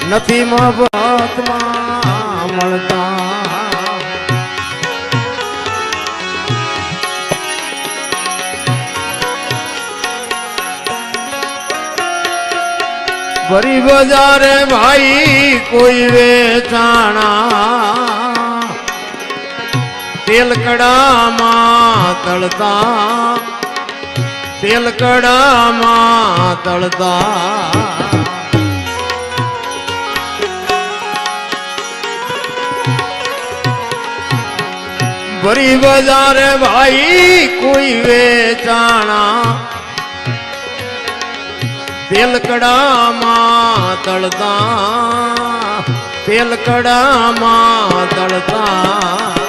નથી મફતમાં મળતા. ભરી બજારે ભાઈ કોઈ વેચાણા, તેલ કડામાં તળતા તેલ કડામાં તળતા ભરી બજારે ભાઈ કોઈ વેચાણા તેલ કડામાં તળતા તેલ કડામાં તળતા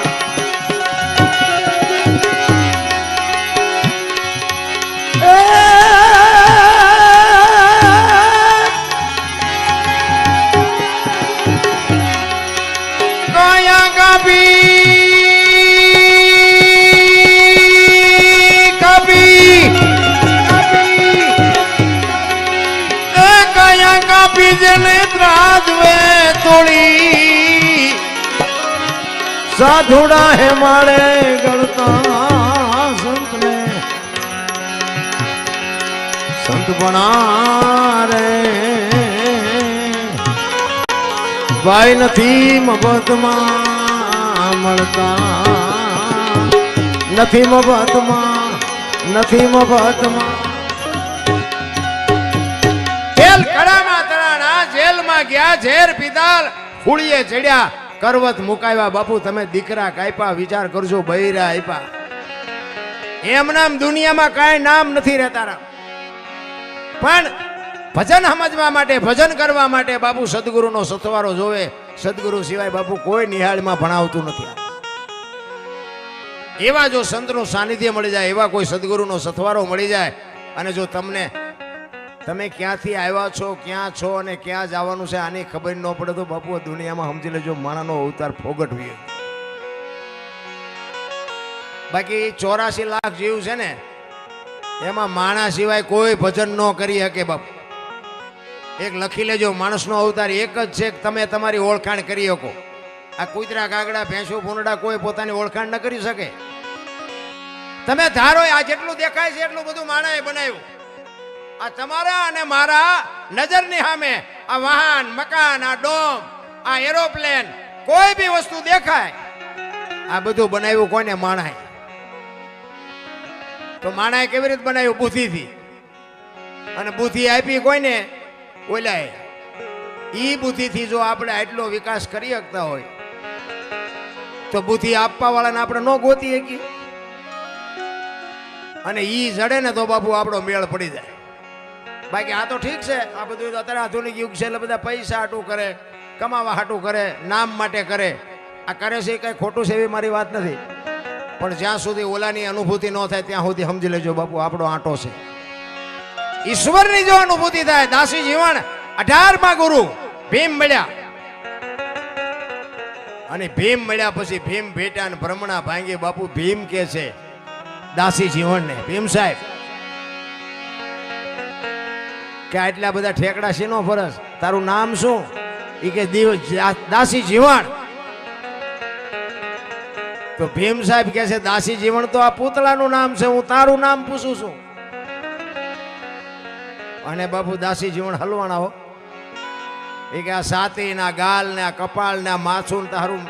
સાધુડા હે માળે ગણતા સંતને સંત બના રે ભાઈ નથી મફતમાં મળતા નથી મફતમાં નથી મફતમાં જેલ કડામાં તળાણા જેલમાં ગયા ઝેર પીધા ફૂળીએ ચડ્યા કરવત મુકાવ્યા બાપુ તમે દીકરા કાપ્યા વિચાર કરજો બૈરા આપ્યા એમ નામ દુનિયામાં કાંઈ નામ નથી રહેતા પણ ભજન સમજવા માટે ભજન કરવા માટે બાપુ સદગુરુનો સથવારો જોવે સદગુરુ સિવાય બાપુ કોઈ નિહાળમાં ભણાવતું નથી એવા જો સંતનું સાનિધ્ય મળી જાય એવા કોઈ સદગુરુનો સથવારો મળી જાય અને જો તમને તમે ક્યાંથી આવ્યા છો ક્યાં છો અને ક્યાં જવાનું છે આની ખબર ન પડે તો બાપુ દુનિયામાં સમજી લેજો માણાનો અવતાર ફોગટવી બાકી 84 લાખ જીવ છે ને એમાં માણા સિવાય કોઈ ભજન ન કરી શકે બાપુ એક લખી લેજો માણસનો અવતાર એક જ છે તમે તમારી ઓળખાણ કરી શકો આ કૂતરા કાગડા ભેંસો ભૂંડા કોઈ પોતાની ઓળખાણ ન કરી શકે તમે ધારો આ જેટલું દેખાય છે એટલું બધું માણાએ બનાવ્યું આ તમારા અને મારા નજરની સામે આ વાહન મકાન આ ડોમ આ એરોપ્લેન કોઈ બી વસ્તુ દેખાય આ બધું બનાવ્યું કોને માણાએ તો માણાએ કેવી રીતે બનાવ્યું બુદ્ધિથી અને બુદ્ધિ આપી કોઈને ઓલાએ ઈ બુદ્ધિથી જો આપણે આટલો વિકાસ કરી શકતા હોય તો બુદ્ધિ આપવા વાળાને આપણે ન ગોતી શકીએ અને ઈ જડે ને તો બાપુ આપણો મેળ પડી જાય બાકી આ તો ઠીક છે આ બધું અત્યારે આધુનિક યુગ છે એટલે બધા પૈસા હાટું કરે કમાવા હાટું કરે નામ માટે કરે આ કરે છે કઈ ખોટું છે એવી મારી વાત નથી પણ જ્યાં સુધી ઓલાની અનુભૂતિ ન થાય ત્યાં સુધી સમજી લેજો બાપુ આપણો આંટો છે ઈશ્વરની જો અનુભૂતિ થાય દાસી જીવન 18માં ગુરુ ભીમ મળ્યા અને ભીમ મળ્યા પછી ભીમ ભેટા ને ભ્રમણા ભાંગી બાપુ ભીમ કે છે દાસી જીવન ને ભીમ સાહેબ કે આટલા બધા ઠેકડા શેનો ફરસ તારું નામ શું એ કે દાસી જીવન તો ભીમ સાહેબ કે છે દાસી જીવન તો આ પૂતળાનું નામ છે હું તારું નામ પૂછું છું અને બાપુ દાસી જીવન હલવાણા હો એ કે આ સાતી ના ગાલ ને આ કપાળ ને આ માથું તારું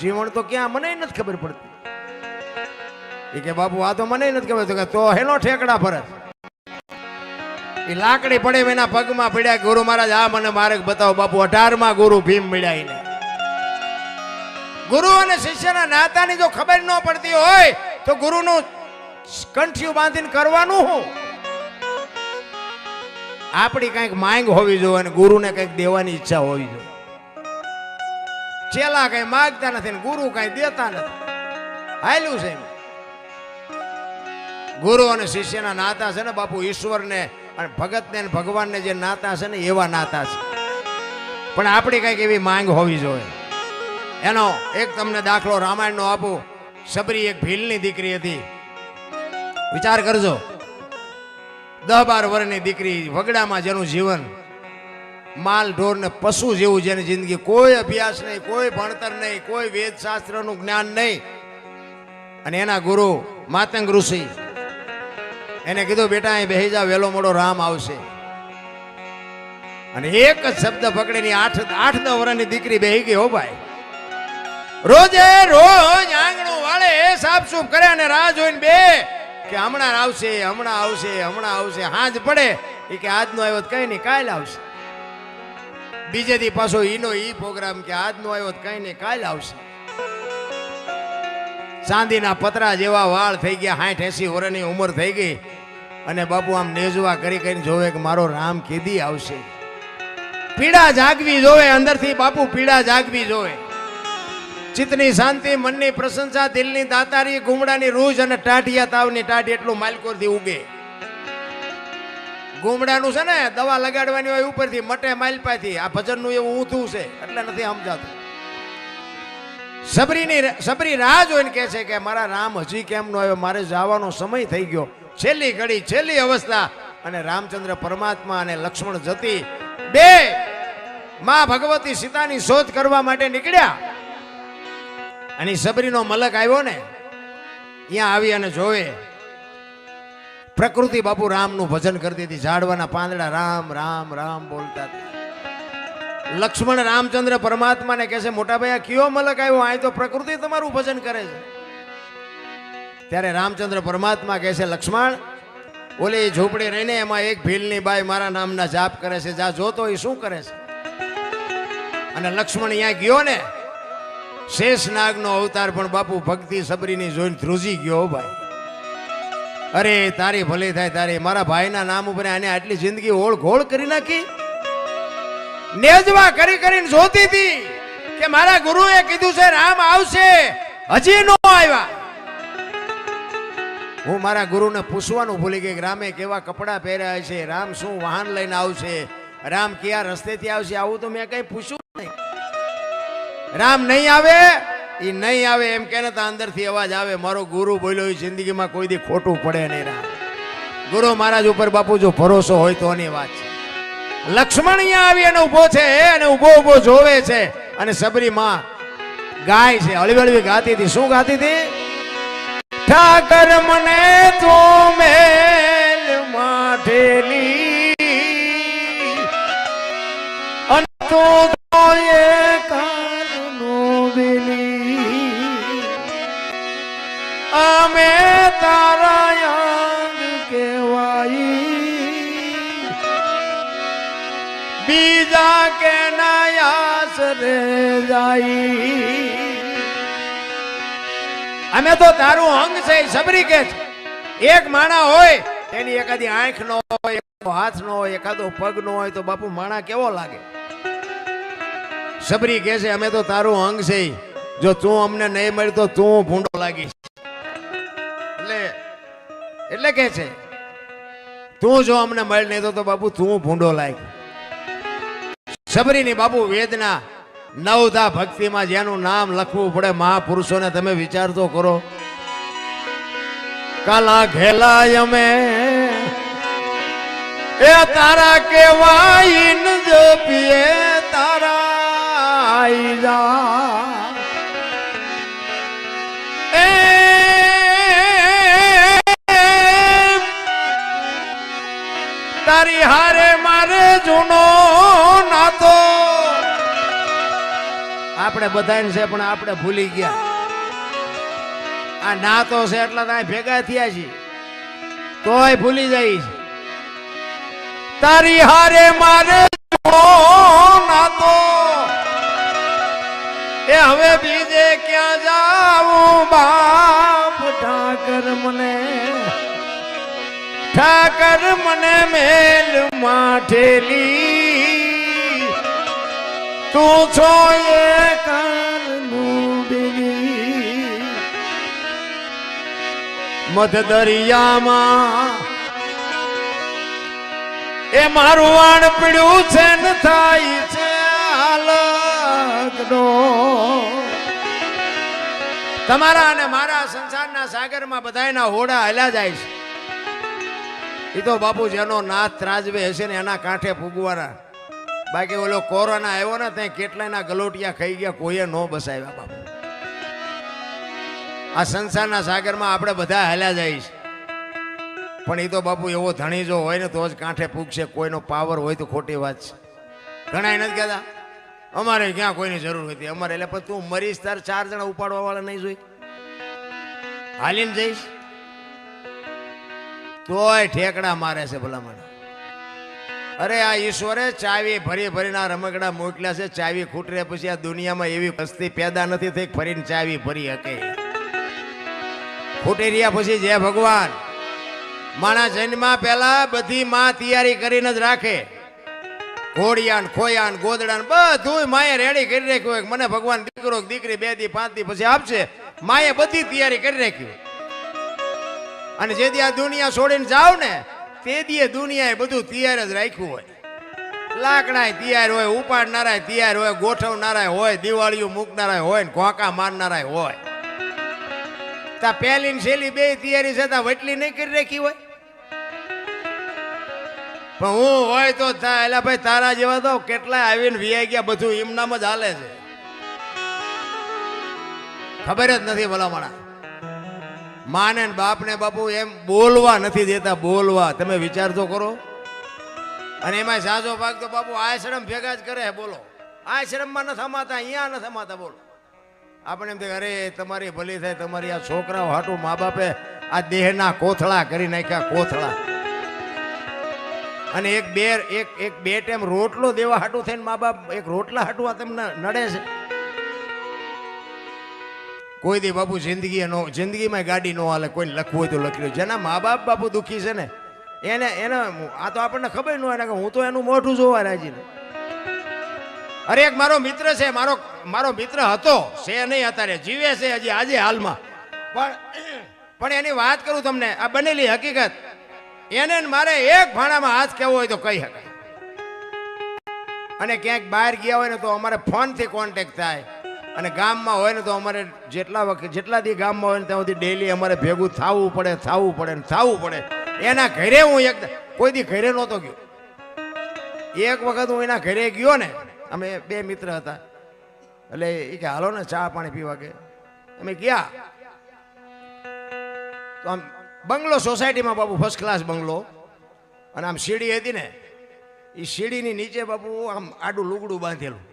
જીવન તો ક્યાં મને નથી ખબર પડતી એ કે બાપુ આ તો મને નથી ખબર તો હેનો ઠેકડા ફરસ એ લાકડી પડે એના પગમાં પડ્યા ગુરુ મહારાજ આ મને માર્ગ બતાવો બાપુ 18માં ગુરુ ભીમ મળ્યા એને ગુરુ અને શિષ્યના નાતાની જો ખબર ન પડતી હોય તો ગુરુનું કંઠિયું બાંધીને કરવાનું શું આપણી કઈક માંગ હોવી જોઈએ અને ગુરુને કઈક દેવાની ઈચ્છા હોવી જોઈએ ચેલા કઈ માંગતા નથી ગુરુ કઈ દેતા નથી હાલ્યું છે ગુરુ અને શિષ્યના નાતા છે ને બાપુ ઈશ્વરને અને ભગતને અને ભગવાનને જે નાતા છે ને એવા નાતા છે પણ આપણી કઈક એવી માંગ હોવી જોઈએ એનો એક તમને દાખલો રામાયણનો આપું સબરી એક ભીલની દીકરી હતી વિચાર કરજો 10-12 વર્ષની દીકરી વગડામાં જેનું જીવન માલ ઢોર ને પશુ જેવું જેની જિંદગી કોઈ અભ્યાસ નહીં કોઈ ભણતર નહીં કોઈ વેદ શાસ્ત્રનું જ્ઞાન નહીં અને એના ગુરુ માતંગ ઋષિ એને કીધું બેટા અહીં બેહી જા વેલો મોડો રામ આવશે અને એક જ શબ્દ પકડીને 8-10 વર્ષની દીકરી બેહી ગઈ હો ભાઈ રોજે રોજ આંગણું વાળે સાફ સૂફ કરે અને રાહ જોઈને બે કે હમણાં આવશે હમણાં આવશે હમણાં આવશે. હાંજ પડે એ કે આજનો આવ્યો કઈ નહીં કાલ આવશે. બીજે દી પાછો ઈનો ઈ પ્રોગ્રામ કે આજનો આવ્યો કઈ નહીં કાલ આવશે. ચાંદીના પતરા જેવા વાળ થઈ ગયા, 60-80 વર્ષની ઉંમર થઈ ગઈ અને બાપુ આમ નેજવા કરી કરીને જોવે કે મારો રામ કેદી આવશે. પીડા જાગવી જોવે અંદરથી બાપુ, પીડા જાગવી જોવે. ચિત્તની શાંતિ, મનની પ્રશંસા, દિલની દાતારી, ગુમડાની રૂજ અને ટાઢિયા તાવની ટાઢી એટલું માલકોરથી ઉગે. ગુમડાનું છે ને દવા લગાડવાની હોય ઉપરથી, મટે માલપાથી. આ ભજનનું એવું ઊંધું છે એટલે નથી સમજાતું. સબરી રાહ જોઈને કહે છે કે મારા રામ હજી કેમ નો આવ્યો, મારે જવાનો સમય થઈ ગયો. છેલ્લી ઘડી, છેલ્લી અવસ્થા. અને રામચંદ્ર પરમાત્મા અને લક્ષ્મણ જતી બે માં ભગવતી સીતાની શોધ કરવા માટે નીકળ્યા. અને સબરીનો મલક આવ્યો ને, ત્યાં આવી અને જોવે પ્રકૃતિ બાપુ રામનું ભજન કરતી હતી. ઝાડવાના પાંદડા રામ રામ રામ બોલતા હતા. લક્ષ્મણ રામચંદ્ર પરમાત્માને કહે છે મોટા ભાઈ આ કયો મલક આવ્યો, આ તો પ્રકૃતિ તમારું ભજન કરે છે. ત્યારે રામચંદ્ર પરમાત્મા કહે છે લક્ષ્મણ ઓલી ઝૂંપડી રહીને એમાં એક ભીલની બાઈ મારા નામના જાપ કરે છે, જા જોતો એ શું કરે છે. અને લક્ષ્મણ અહીંયા ગયો ને, શેષનાગનો અવતાર પણ બાપુ ભક્તિ સબરીની જોઈને ધ્રુજી ગયો ભાઈ. અરે તારી ભલી થાય તારી, મારા ભાઈના નામ ઉપર આને આટલી જિંદગી ઓળ ઘોળ કરી નાખી. નેજવા કરી કરીને જોતી હતી કે મારા ગુરુએ કીધું છે રામ આવશે, હજી નો આવ્યા. હું મારા ગુરુને પૂછવાનું ભૂલી ગઈ કે રામે કેવા કપડા પહેર્યા છે, રામ શું વાહન લઈને આવશે, રામ કયા રસ્તેથી આવશે, આવું તો મેં કઈ પૂછ્યું નહીં. રામ નહીં આવે, એ નહીં આવે એમ કે અંદરથી અવાજ આવે મારો ગુરુ બોલ્યો એ જિંદગીમાં કોઈ દી ખોટું પડે નહીં. રામ ગુરુ મહારાજ ઉપર બાપુ જો ભરોસો હોય તો ની વાત છે. લક્ષ્મણ અહીંયા આવી અને ઉભો છે અને ઉભો ઉભો જોવે છે. અને સબરી માં ગાય છે, હળવી હળવી ગાતી હતી. શું ગાતી હતી? ઠાકર મને તો મેલ માઠેલી અને તો એ કારનો બેલી અમે તારા યાદ કેવાઈ બીજા કે નાયાસ રે જાય. અમે તો તારું અંગ છે. સબરી કે એક માણા હોય તેની એકાદી આંખ નો હોય, હાથ નો હોય, એકાદો પગ નો હોય તો બાપુ માણા કેવો લાગે. સબરી કે છે અમે તો તારું અંગ છે, જો તું અમને નહીં મળી તો તું ભૂંડો લાગીશ. એટલે કે છે તું જો અમને મળી નહીં તો બાપુ તું ભૂંડો લાગ. સબરીની બાપુ વેદના, નવધા ભક્તિમાં જેનું નામ લખવું પડે મહાપુરુષોને તમે વિચાર તો કરો. કાલા ઘેલા અમે એ તારા કેવાય ન જપીએ તારા એ તારી હારે મારે જૂનો નાતો. આપણે બધાને છે પણ આપણે ભૂલી ગયા. આ નાતો છે એટલા ત્યાં ભેગા થયા છીએ તોય ભૂલી જાય છે. તારી હારે મારે નાતો એ હવે બીજે ક્યાં જાવું બાપ. ઠાકર મને મેલ માઠેલી તું છો એ કારનું બેલી. મધ દરિયામાં એ મારું વાણ પીડ્યું છે ને થાય છે હાલકનો. તમારા અને મારા સંસારના સાગરમાં બધાયના હોડા હલ્યા જાય છે. એ તો બાપુ જેનો નાથ ત્રાજવે હશે ને એના કાંઠે ફૂગવાના. બાકી ઓલો કોરોના આવ્યો ને ત્યાં કેટલાયના ગલોટિયા ખાઈ ગયા, કોઈએ ન બસાવ્યા બાપુ. આ સંસારના સાગરમાં આપણે બધા હાલ્યા જઈશ, પણ એ તો બાપુ એવો ધણી જો હોય ને તો જ કાંઠે પૂગશે. કોઈનો પાવર હોય તો ખોટી વાત છે. ઘણા નથી કહેતા અમારે ક્યાં કોઈની જરૂર હતી અમારે. એટલે પણ તું મરીશ તાર 4 જણા ઉપાડવા વાળા નહીં જોઈ, હાલીને જઈશ. તોય ઠેકડા મારે છે ભલામણ. અરે આ ઈશ્વરે ચાવી ભરી ભરીના રમકડા મોકલ્યા છે. ચાવી ખૂટરે પછી આ દુનિયામાં એવી વસ્તી પેદા નથી થઈ ફરીને ચાવી ભરી શકે. ખૂટી રહ્યા પછી જય ભગવાન. માણસ જન્મા પહેલા બધી માં તૈયારી કરીને જ રાખે. ઘોડિયાન ખોયાન ગોદડાન બધું માએ રેડી કરી રાખ્યું હોય. મને ભગવાન દીકરો દીકરી 2 દી 5 દી પછી આપશે. માએ બધી તૈયારી કરી રાખી. અને જે દી આ દુનિયા છોડીને જાવ ને તે દી દુનિયાએ બધું તૈયાર જ રાખ્યું હોય. લાકડા તૈયાર હોય, ઉપાડનારા તૈયાર હોય, ગોઠવનારા હોય, દિવાળીઓ મૂકનારા હોય, ઘોંકા મારનારા હોય. તા પહેલી ને છેલ્લી 2 તૈયારી છે તા વટલી નહીં કરી રાખી હોય. પણ હું હોય તો થાય. એટલે ભાઈ તારા જેવા તો કેટલાય આવીને વિયાઈ ગયા. બધું એમનામ જ હાલે છે. ખબર જ નથી ભલામણા. માને બાપને બાપુ એમ બોલવા નથી દેતા. બોલવા તમે વિચાર તો કરો. અને એમાં સાજો ભાગ તો બાપુ આશ્રમ ભેગા જ કરે. બોલો આશ્રમમાં ન થમાતા, અહીંયા ન થમાતા. બોલો આપણે એમ થાય અરે તમારી ભલી થાય. તમારી આ છોકરાઓ હાટું મા બાપે આ દેહના કોથળા કરી નાખ્યા. કોથળા. અને એક બે ટાઈમ રોટલો દેવા હાટું થઈને મા બાપ એક રોટલા હાટું આ તમને નડે છે. કોઈ દી બાપુ જિંદગીમાં ગાડી નો હાલે. કોઈને લખવું હોય તો લખી લો. જેના મા બાપ બાપુ દુઃખી છે ને એને આ તો આપણને ખબર ન હોય કે હું તો એનું મોઢું જોવા રાજી. અરે એક મારો મિત્ર છે. મારો મિત્ર હતો છે નહીં અત્યારે જીવે છે હજી આજે હાલમાં. પણ એની વાત કરું તમને. આ બનેલી હકીકત. એને મારે એક ભાણામાં હાથ કહેવો હોય તો કહી શકાય. અને ક્યાંક બહાર ગયા હોય ને તો અમારે ફોનથી કોન્ટેક્ટ થાય. અને ગામમાં હોય ને તો અમારે જેટલા દી ગામમાં હોય ને ત્યાં સુધી ડેલી અમારે ભેગું થવું પડે. એના ઘરે હું કોઈ દી ઘરે નહોતો ગયો. એક વખત હું એના ઘરે ગયો ને. અમે 2 મિત્ર હતા. એટલે એ કે હાલો ને ચા પાણી પીવા. કે અમે ગયા તો આમ બંગલો સોસાયટીમાં બાપુ ફર્સ્ટ ક્લાસ બંગલો. અને આમ સીડી હતી ને એ સીડીની નીચે બાપુ આમ આડું લુગડું બાંધેલું.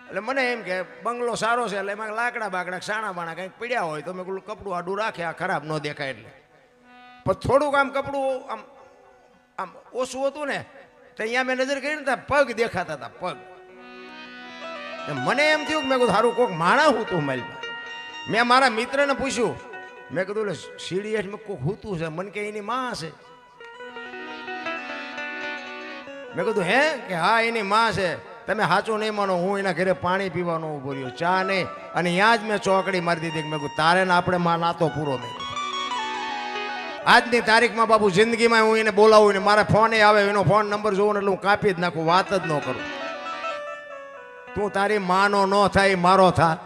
એટલે મને એમ કે બંગલો સારો છે એટલે એમાં લાકડા બાકડા સાણા બાણા કંઈક પડ્યા હોય તો મેં કપડું આડું રાખે આ ખરાબ ન દેખાય એટલે. પણ થોડુંક આમ કપડું આમ ઓછું હતું ને તો અહીંયા મેં નજર કરી ને પગ દેખાતા હતા. પગ મને એમ થયું કે મેં કીધું સારું કોઈક માણા હું તું મારી. મેં મારા મિત્રને પૂછ્યું. મેં કીધું એટલે સીડી હેઠ મેં કોઈક હૂતું છે. મને કે એની માં છે. મેં કીધું હે કે હા એની માં છે. તમે સાચું નહીં માનો હું એના ઘરે પાણી પીવાનો ઉભો રહ્યો. ચા નહીં. અને ત્યાં જ મેં ચોકડી મારી દીધી. મેં કીધું તારે ને આપણે માં નાતો પૂરો. મેં આજની તારીખમાં બાપુ જિંદગીમાં હું એને બોલાવું ને મારા ફોને આવે એનો ફોન નંબર જોવો ને એટલે હું કાપી જ નાખું. વાત જ ન કરું. તું તારી માનો ન થાય મારો થા.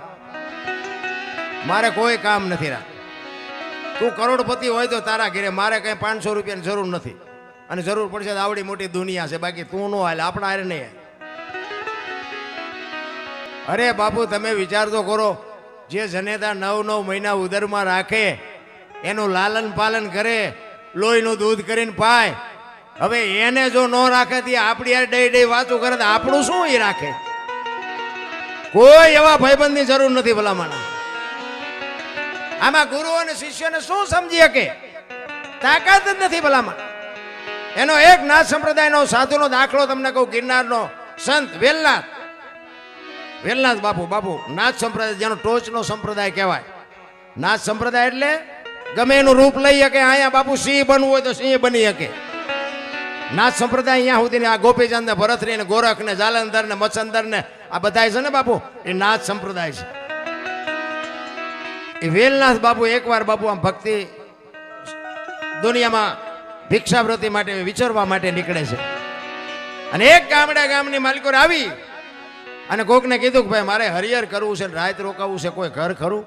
મારે કોઈ કામ નથી રાખ. તું કરોડપતિ હોય તો તારા ઘરે. મારે કઈ 500 રૂપિયાની જરૂર નથી. અને જરૂર પડશે તો આવડી મોટી દુનિયા છે. બાકી તું ન હાલે. આપણા હારે નહીં. અરે બાપુ તમે વિચાર તો કરો. જે જનેતા 9 મહિના ઉદરમાં રાખે એનું લાલન પાલન કરે લોહીનું દૂધ કરીને પાય. હવે એને જો ન રાખે તો આપણી યાર ડઈ વાતો કરે તો આપણું શું એ રાખે. કોઈ એવા ભાઈબંધની જરૂર નથી ભલામણા. આમાં ગુરુ અને શિષ્યને શું સમજી શકે તાકાત જ નથી ભલામણ. એનો એક નાથ સંપ્રદાયનો સાધુનો દાખલો તમને કહું. ગિરનારનો સંત વેલનાથ બાપુ નાથ સંપ્રદાય જેનો ટોચનો સંપ્રદાય કહેવાય. નાથ સંપ્રદાય એટલે ગમે એનું રૂપ લઈ શકે. અહીંયા બાપુ સિંહ બનવું હોય તો સિંહ બની શકે. નાથ સંપ્રદાય અહીંયા સુધી આ ગોપીચંદ ને ભરતરી ને ગોરખ ને જાલંધર ને મચ્છંદર ને આ બધા છે ને બાપુ એ નાથ સંપ્રદાય છે. એ વેલનાથ બાપુ એકવાર બાપુ આમ ભક્તિ દુનિયામાં ભિક્ષાવૃત્તિ માટે વિચરવા માટે નીકળે છે. અને એક ગામની માલિકો આવી અને કોકને કીધું કે ભાઈ મારે હરિહર કરવું છે, રાત રોકાવું છે, કોઈ ઘર ખરું?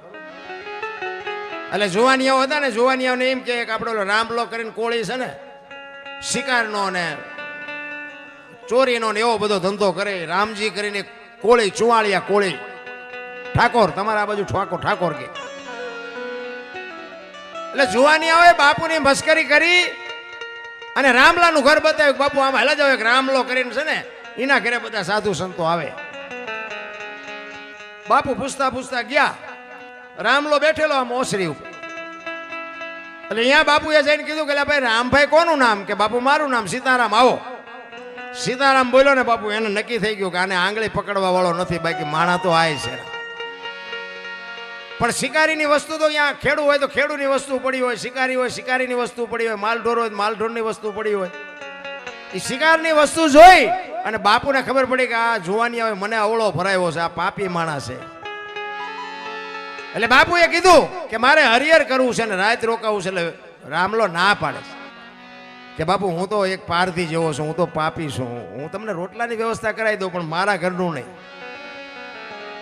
એટલે જુવાનિયાઓ હતા ને, જુવાનિયાઓને એમ કે આપણો રામલો કરીને કોળી છે ને શિકારનો ને ચોરીનો ને એવો બધો ધંધો કરે. રામજી કરીને કોળી, ચુવાળિયા કોળી, ઠાકોર, તમારા બાજુ ઠાકોર કે. એટલે જુવાનિયાઓએ બાપુની મસ્કરી કરી અને રામલાનું ઘર બતાવ્યું. બાપુ આમ હાલા જાવ, એક રામલો કરીને છે ને એના ઘરે બધા સાધુ સંતો આવે. બાપુ પૂછતા પૂછતા ગયા. રામલો બેઠેલો આમ ઓસરી ઉપર. એટલે અહીંયા બાપુએ જઈને કીધું કે ભાઈ રામભાઈ કોનું નામ? કે બાપુ મારું નામ સીતારામ. આવો. સીતારામ બોલ્યો ને બાપુ, એને નક્કી થઈ ગયું કે આને આંગળી પકડવા વાળો નથી, બાકી માણા તો આય છે. પણ શિકારીની વસ્તુ તો અહીંયા ખેડૂ હોય તો ખેડૂની વસ્તુ પડી હોય, શિકારી હોય શિકારીની વસ્તુ પડી હોય, માલઢોર હોય માલઢોરની વસ્તુ પડી હોય. એ શિકારની વસ્તુ જોઈ અને બાપુને ખબર પડી કે આ જુવાની હવે મને અવળો ભરાયો છે, આ પાપી માણસ છે. એટલે બાપુએ કીધું કે મારે હરિહર કરવું છે ને રાત રોકાવું છે. એટલે રામલો ના પાડે છે કે બાપુ હું તો એક પારધી જેવો છું, હું તો પાપી છું, હું તમને રોટલાની વ્યવસ્થા કરાવી દઉં પણ મારા ઘરનું નહીં.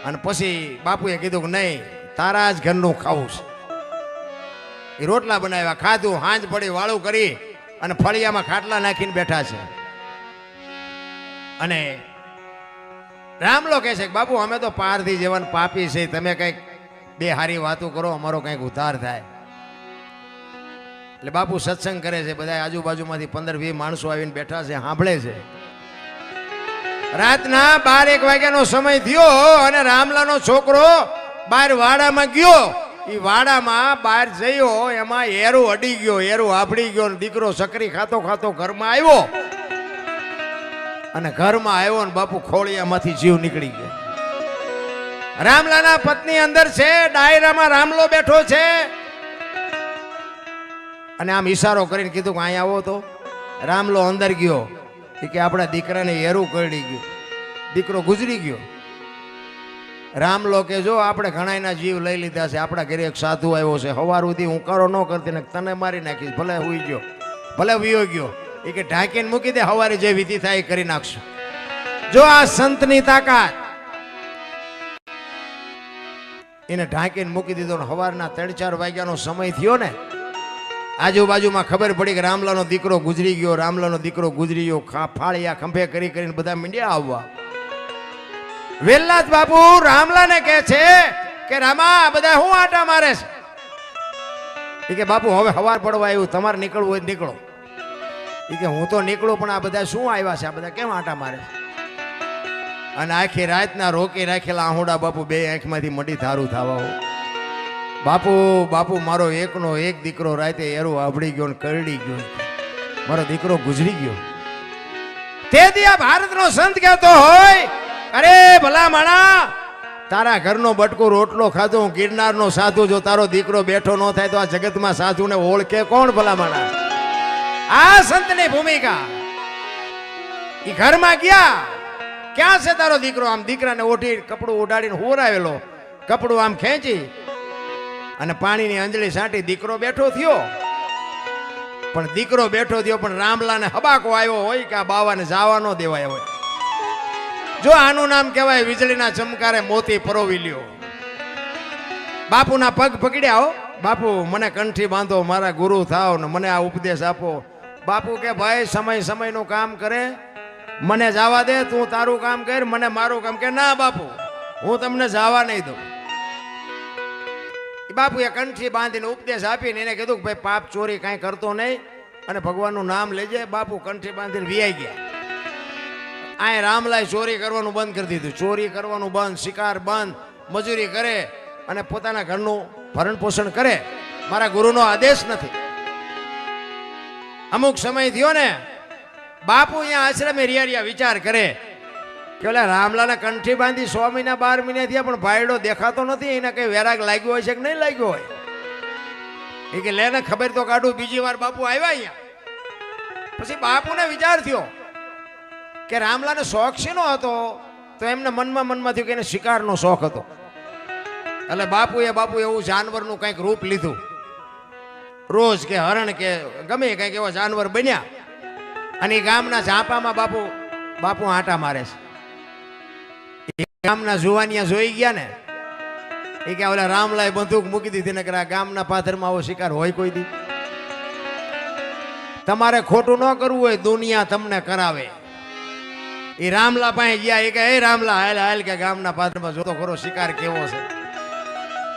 અને પછી બાપુએ કીધું કે નહીં, તારા જ ઘરનું ખાવું છે. એ રોટલા બનાવ્યા, ખાધું, હાંજ પડી વાળું કરી અને ફળિયામાં ખાટલા નાખીને બેઠા છે. અને રામલો કહે છે કે બાપુ અમે તો પારધી જેવા પાપી છે, તમે કંઈક બે હારી વાતો કરો, અમારો કંઈક ઉદ્ધાર થાય. એટલે બાપુ સત્સંગ કરે છે, બધા આજુબાજુમાંથી 15-20 માણસો આવીને બેઠા છે, સાંભળે છે. રાતના 12-1 વાગ્યાનો સમય થયો અને રામલાનો છોકરો બહાર વાડામાં ગયો. એ વાડામાં બહાર જયો, એમાં એરું અડી ગયો, એરું આભડી ગયો. દીકરો સકરી ખાતો ખાતો ઘરમાં આવ્યો અને ઘરમાં આવ્યો ને બાપુ ખોળિયામાંથી જીવ નીકળી ગયો. રામલાના પત્ની અંદર છે, ડાયરામાં રામલો બેઠો છે. અને આમ ઈશારો કરીને કીધું કે અહીંયા આવો. તો રામલો અંદર ગયો. એ કે આપણા દીકરાને એરું કરડી ગયું, દીકરો ગુજરી ગયો. રામલો કે જો આપણે ઘણાયના જીવ લઈ લીધા છે, આપણા ઘરે એક સાધુ આવ્યો છે, સવાર સુધી હું કરો ન કરતી ને તને મારી નાખીશ, ભલે હુઈ ગયો ભલે વિયો ગયો. એ કે ઢાંકીને મૂકી દે, સવારે જે વિધિ થાય એ કરી નાખશું. જો આ સંતની તાકાત. એને ઢાંકીને મૂકી દીધો ને સવારના 3-4 વાગ્યાનો સમય થયો ને, આજુબાજુમાં ખબર પડી કે રામલાનો દીકરો ગુજરી ગયો, રામલાનો દીકરો ગુજરી ગયો. ફાળિયા ખંભે કરી કરીને બધા મીંડ્યા આવવા. વેલ્લાજ બાપુ રામલાને કહે છે કે રામા બધા હું આટા મારે છે? કે બાપુ હવે સવાર પડવા આવ્યું, તમારે નીકળવું હોય નીકળો. એ કે હું તો નીકળું પણ આ બધા શું આવ્યા છે, આ બધા કેમ આટા મારે છે? અને આખી રાતના રોકી રાખેલા આહુડા બાપુ બે આંખમાંથી મડી ધારું થવા. બાપુ બાપુ મારો એકનો એક દીકરો રાતે એરું આભડી ગયો ને કરડી ગયો, મારો દીકરો ગુજરી ગયો. તે દી આ ભારતનો સંત કહેતો હોય, અરે ભલા માણા, તારા ઘરનો બટકો રોટલો ખાધો, ગિરનારનો સાધુ, જો તારો દીકરો બેઠો ન થાય તો આ જગતમાં સાધુને ઓળખે કોણ ભલા માણા? આ સંતની ભૂમિકા. એ ઘરમાં ગયા, ક્યાં છે તારો દીકરો? આમ દીકરાને ઓઢી કપડું ઉડાડીને હોરાવેલો, કપડું આમ ખેંચી અને પાણીની અંજળી સાંટી દીકરો બેઠો થયો. પણ દીકરો બેઠો થયો પણ રામલાને હબાકો આવ્યો હોય કે આ બાવાને જવા ન દેવાય હોય. જો આનું નામ કહેવાય વીજળીના ચમકારે મોતી પરોવી લ્યો. બાપુના પગ પકડ્યા. હો બાપુ, મને કંઠી બાંધો, મારા ગુરુ થાવ ને મને આ ઉપદેશ આપો. બાપુ કે ભાઈ સમય સમયનું કામ કરે, મને જવા દે, તું તારું કામ કર, મને મારું કામ. કે ના બાપુ, હું તમને જવા નહીં દઉં. બાપુએ કંઠી બાંધીને ઉપદેશ આપીને એને કીધું કે ભાઈ પાપ ચોરી કાંઈ કરતો નહીં અને ભગવાનનું નામ લેજે. બાપુ કંઠી બાંધીને વિયાઈ ગયા. આ રામલાએ ચોરી કરવાનું બંધ કરી દીધું, ચોરી કરવાનું બંધ, શિકાર બંધ, મજૂરી કરે અને પોતાના ઘરનું ભરણ પોષણ કરે. મારા ગુરુનો આદેશ નથી. અમુક સમય થયો ને, બાપુ અહીંયા આશ્રમે રિયા વિચાર કરે કે ઓલા રામલાને કંઠી બાંધી 6 મહિના 12 મહિના થયા પણ ભાઈડો દેખાતો નથી, એને કઈ વેરાગ લાગ્યો હોય છે કે નહીં લાગ્યો હોય? એ કે લેને ખબર તો કાઢું. બીજી વાર બાપુ આવ્યા અહીંયા. પછી બાપુને વિચાર થયો કે રામલાને શોખ શેનો હતો? તો એમને મનમાં થયું કે એને શિકારનો શોખ હતો. એટલે બાપુ એવું જાનવરનું કંઈક રૂપ લીધું. રોજ કે હરણ કે ગમે કંઈક એવા જાનવર બન્યા અને એ ગામના ઝાંપામાં બાપુ આટા મારે છે. ગામના જુવાનિયા જોઈ ગયા ને, એ કે ઓલા રામલાએ બંદૂક મૂકી દીધી ને કે ગામના પાથરમાં આવો શિકાર હોય કોઈ દી? તમારે ખોટું ન કરવું હોય, દુનિયા તમને કરાવે. એ રામલા પાસે ગયા. એ કે એ રામલા હાલ હાલ કે ગામના પાથરમાં જોતો ખરો શિકાર કેવો છે.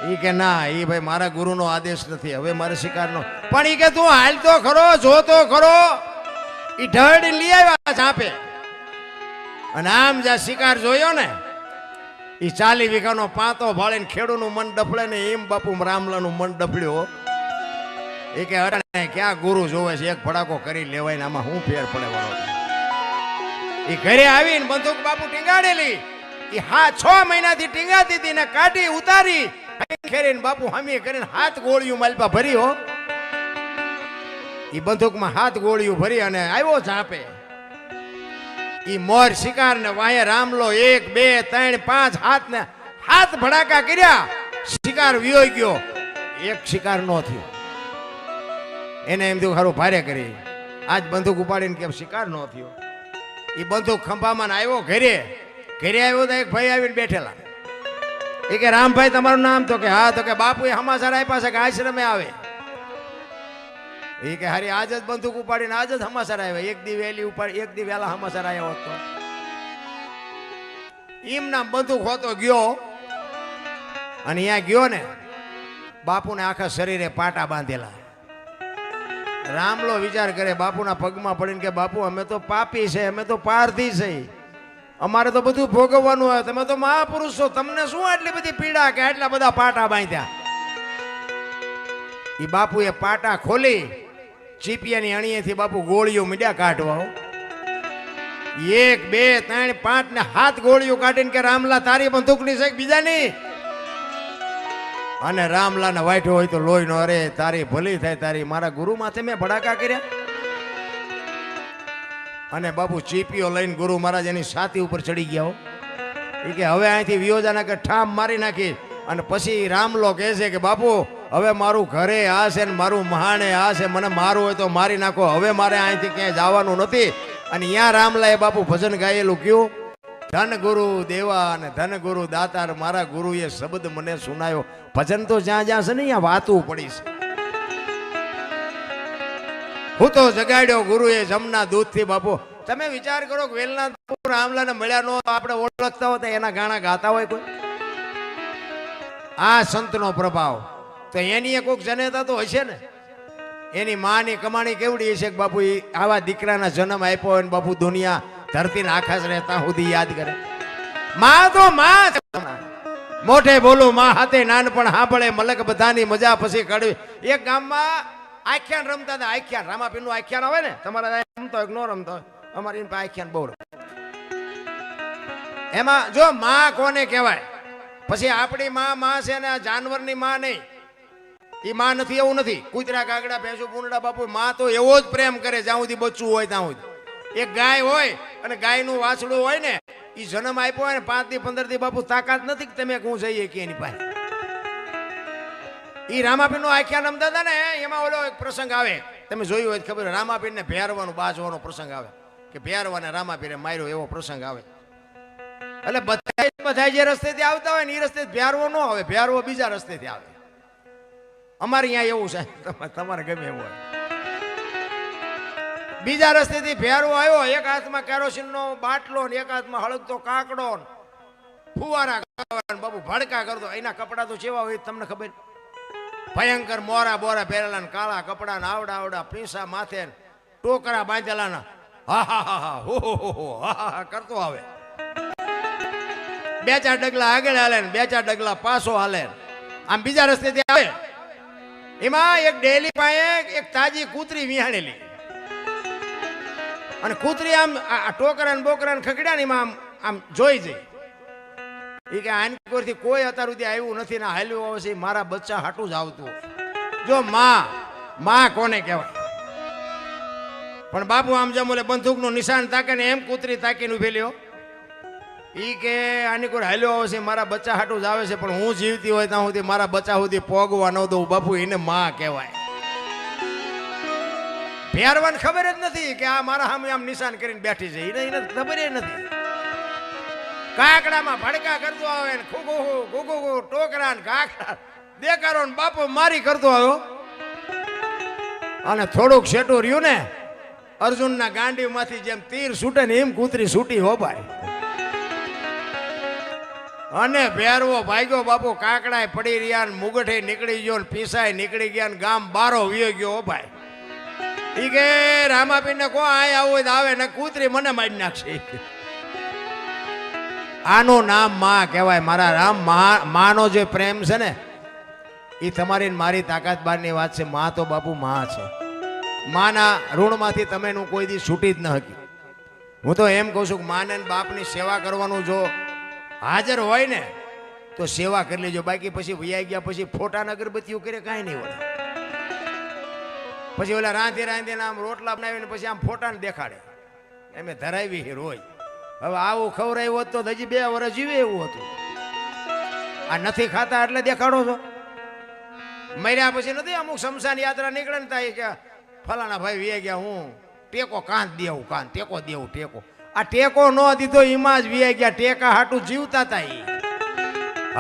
એ કે ના, એ ભાઈ મારા ગુરુનો આદેશ નથી, હવે મારે શિકારનો. પણ એ કે તું હાલ તો ખરો, જોતો ખરો. એ ઢળ લઈ આવ્યા ઝાંપે અને આમ જ્યાં શિકાર જોયો ને, એ 40 વીઘાનો પાતો ભાળીને ખેડૂનું મન ડફળે ને એમ બાપુ રામલાનું મન ડફળ્યો. એ કે અટાણે ક્યાં ગુરુ જોવે છે, એક ફડાકો કરી લેવાય ને આમાં શું ફેર પડે વાળો. એ ઘરે આવીને બંદૂક બાપુ ટીંગાડેલી, એ 6 મહિનાથી ટીંગાતી હતી ને કાઢી ઉતારી ખેરીને બાપુ હમી કરીને 7 ગોળીઓ માલપા ભરી હો. એ બંદૂકમાં 7 ગોળીઓ ભરી અને આવ્યો ઝાપે. ઈ મોર શિકાર ને વાહે રામલો 1 2 3 5 7 ને 7 ભડાકા કર્યા. શિકાર વિયો ગયો, એક શિકાર નો થયો. એને એમ થયું ખરું ભારે કરી, આજ બંદૂક ઉપાડીને કેમ શિકાર નો થયો. એ બંદૂક ખંભામાં આવ્યો ઘરે આવ્યો તો એક ભાઈ આવીને બેઠેલા. એ કે રામભાઈ તમારું નામ? તો કે હા. તો કે બાપુ એ સમાચાર આપ્યા છે કે આશ્રમે આવે. એ કે હારી આજ જ બંદૂક ઉપાડીને આજ જ સમાચાર આવ્યા. એક દી વહેલી ઉપાડી, એક દી વહેલા સમાચાર આવ્યો હતો. એમ નામ બંદૂક હોતો ગયો અને અહીંયા ગયો ને બાપુને આખા શરીરે પાટા બાંધેલા. રામલો વિચાર કરે, બાપુના પગમાં પડીને કે બાપુ અમે તો પાપી છે, અમે તો પારધી છે, અમારે તો બધું ભોગવવાનું હોય, તમે તો મહાપુરુષ છો, તમને શું આટલી બધી પીડા કે આટલા બધા પાટા બાંધ્યા. એ બાપુએ પાટા ખોલી ચીપિયાની અણીએથી બાપુ ગોળીઓ મીડ્યા કાઢવા. 1 2 3 5 ને 7 ગોળીઓ કાઢીને કે રામલા તારી બંદૂકની છે બીજાની. અને રામલાને વાઠ્યો હોય તો લોહી નો, અરે તારી ભલી થાય, તારી મારા ગુરુ માથે મેં ભડાકા કર્યા. અને બાપુ ચીપીઓ લઈને ગુરુ મહારાજ એની છાતી ઉપર ચડી ગયા. એ કે હવે અહીંથી વિયોજાના કે ઠામ મારી નાખી. અને પછી રામલો કહે છે કે બાપુ હવે મારું ઘરે આ છે ને મારું મહાણે આ છે, મને મારું હોય તો મારી નાખો, હવે મારે અહીંથી ક્યાંય જવાનું નથી. અને અહીંયા રામલાએ બાપુ ભજન ગાયેલું કયું, ધન ગુરુ દેવા અને ધન ગુરુ દાતાર, મારા ગુરુએ શબ્દ મને સુનાયો. ભજન તો જ્યાં જ્યાં છે ને અહીંયા વાતું પડી છે. હું તો જગાડ્યો ગુરુએ જમના દૂધથી. બાપુ તમે વિચાર કરો કે વેલના રામલાને મળ્યા નો આપણે ઓળખતા હોય તો એના ગાણા ગાતા હોય કોઈ? આ સંતનો પ્રભાવ તો એની કોઈક જનેતા તો હશે ને. એની માની કમાણી કેવડી હશે કે બાપુ આવા દીકરાના જન્મ આપ્યો હોય ને બાપુ દુનિયા ધરતીને આખા જ રહેતા સુધી યાદ કરે. માં તો માં, મોઢે બોલું માં હાથે નાનપણ સાંભળે, મલક બધાની મજા પછી કડવી. એક ગામમાં આખ્યાન રમતા હતા. આખ્યાન રામાપીરનું આખ્યાન આવે ને, તમારા રમતો હોય ન રમતો હોય, અમારી આખ્યાન બહુ. એમાં જો માં કોને કહેવાય, પછી આપણી માં છે ને જાનવરની માં નહીં. એ માં નથી એવું નથી. કૂતરા કાગડા ભેંસો પૂંડા બાપુ માં તો એવો જ પ્રેમ કરે જ્યાં સુધી બચ્ચું હોય ત્યાં સુધી. એક ગાય હોય અને ગાયનું વાછડું હોય ને, એ જન્મ આપ્યો હોય ને 5 થી 15 થી બાપુ તાકાત નથી કે તમે હું જઈએ કે એની પાસે. એ રામાપીરનું આખ્યાન રમતા હતા ને, એમાં ઓલો એક પ્રસંગ આવે, તમે જોયું હોય ખબર, રામાપીરને ભેરવાનું બાજવાનો પ્રસંગ આવે કે ભેરવાને રામાપીરે માર્યો એવો પ્રસંગ આવે. એટલે બધા જે રસ્તેથી આવતા હોય ને એ રસ્તે ભેરવો ન આવે, ભેરવો બીજા રસ્તેથી આવે. અમારે અહીંયા એવું છે, તમારે ગમે એવું હોય. બીજા રસ્તેથી ભેરવો આવ્યો, એક હાથમાં કેરોસીનનો બાટલો ને એક હાથમાં હળગતો કાકડો, ફુવારા બાબુ ભડકા કરતો. એના કપડા તો કેવા હોય તમને ખબર? ભયંકર મોરા બોરા પહેરેલા ને કાળા કપડા ને આવડા આવડા પીંસા માથે ટોકરા બાંધેલા ના, હા હા હા હા હો હો હા હા કરતો આવે. 2-4 ડગલા આગળ હાલે ને 2-4 ડગલા પાછો હાલે. આમ બીજા રસ્તેથી આવે. એમાં એક ડેલી પાસે એક તાજી કૂતરી વિહાણેલી, અને કૂતરી આમ ટોકરા ને બોકરા ને ખકડ્યા ને એમાં આમ જોઈ જઈ. એ કે આનકોરથી કોઈ અત્યાર સુધી આવ્યું નથી ને હાલ્યું આવશે, મારા બચ્ચા હાટું જ આવતું. જો માં કોને કહેવાય? પણ બાપુ આમ જેમ ઓલે બંદૂકનું નિશાન તાકે ને એમ કૂતરી તાકીને ઉભેલી હો. ઈ કે આની કોઈ હાલ્યો આવશે, મારા બચ્ચા હાટું જ આવે છે, પણ હું જીવતી હોય ત્યાં સુધી મારા બચ્ચા સુધી પોગવા ન દઉં. બાપુ એને માં કહેવાય. ભેરવાને ખબર જ નથી કે આ મારા સામે આમ નિશાન કરીને બેઠી છે, એને ખબર નથી. કાકડામાં ભડકા કરતો આવે ને ખુગુ ટોકરા ને કાકડા દેકારો ને બાપુ મારી કરતો આવ્યો. અને થોડુંક શેટું રહ્યું ને, અર્જુનના ગાંડી માંથી જેમ તીર છૂટે ને એમ કૂતરી છૂટી હો ભાઈ. અને ભેરવો ભાગ્યો બાપુ. કાકડાય પડી રહ્યા ને મુગઠે નીકળી ગયો ને પીસાય નીકળી ગયા ને ગામ બારો વિયો ગયો ભાઈ. ઈ કે રામાપીર ને કો આય આવું હોય તો આવે ને કૂતરી મને મારી નાખશે. આનું નામ માં કહેવાય. મારા રામ માનો જે પ્રેમ છે ને એ તમારી ને મારી તાકાત બહારની વાત છે. માં તો બાપુ માં છે. માના ઋણમાંથી તમે નું કોઈ દી છૂટી જ ન શકી. હું તો એમ કહું છું કે માને ને બાપની સેવા કરવાનું જો હાજર હોય ને તો સેવા કરી લેજો. બાકી પછી વૈયા ગયા પછી ફોટા અગરબત્તીઓ કરે કાંઈ નહીં વળે. પછી ઓલા રાંધી રાંધીને આમ રોટલા બનાવીને પછી આમ ફોટાને દેખાડે એમ ધરાવી રોજ. હવે આવું ખવડાવ્યું હોત તો હજી 2 વર્ષ જીવે એવું હતું. આ નથી ખાતા એટલે દેખાડો છો. મર્યા પછી નથી અમુક શમશાન યાત્રા નીકળે ને થાય કે ફલાણા ભાઈ વી ગયા હું ટેકો કાંત દેવું કાંત ટેકો દેવું ટેકો. આ ટેકો ન દીધો એમાં જ વી ગયા. ટેકા હાટું જીવતા હતા ઈ.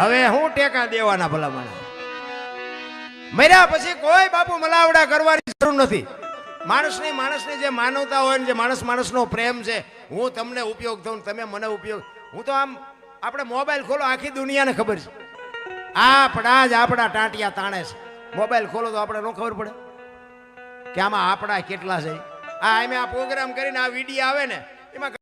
હવે હું ટેકા દેવાના ભલામણ. મર્યા પછી કોઈ બાપુ મલાવડા કરવાની જરૂર નથી. માણસની જે માનવતા હોય ને જે માણસનો પ્રેમ છે, હું તમને ઉપયોગ થઉં તમે મને ઉપયોગ. હું તો આમ આપણે મોબાઈલ ખોલો આખી દુનિયાને ખબર છે. આપણા ટાંટિયા તાણે છે. મોબાઈલ ખોલો તો આપણે ન ખબર પડે કે આમાં આપણા કેટલા છે. આ પ્રોગ્રામ કરીને આ વિડીયો આવે ને એમાં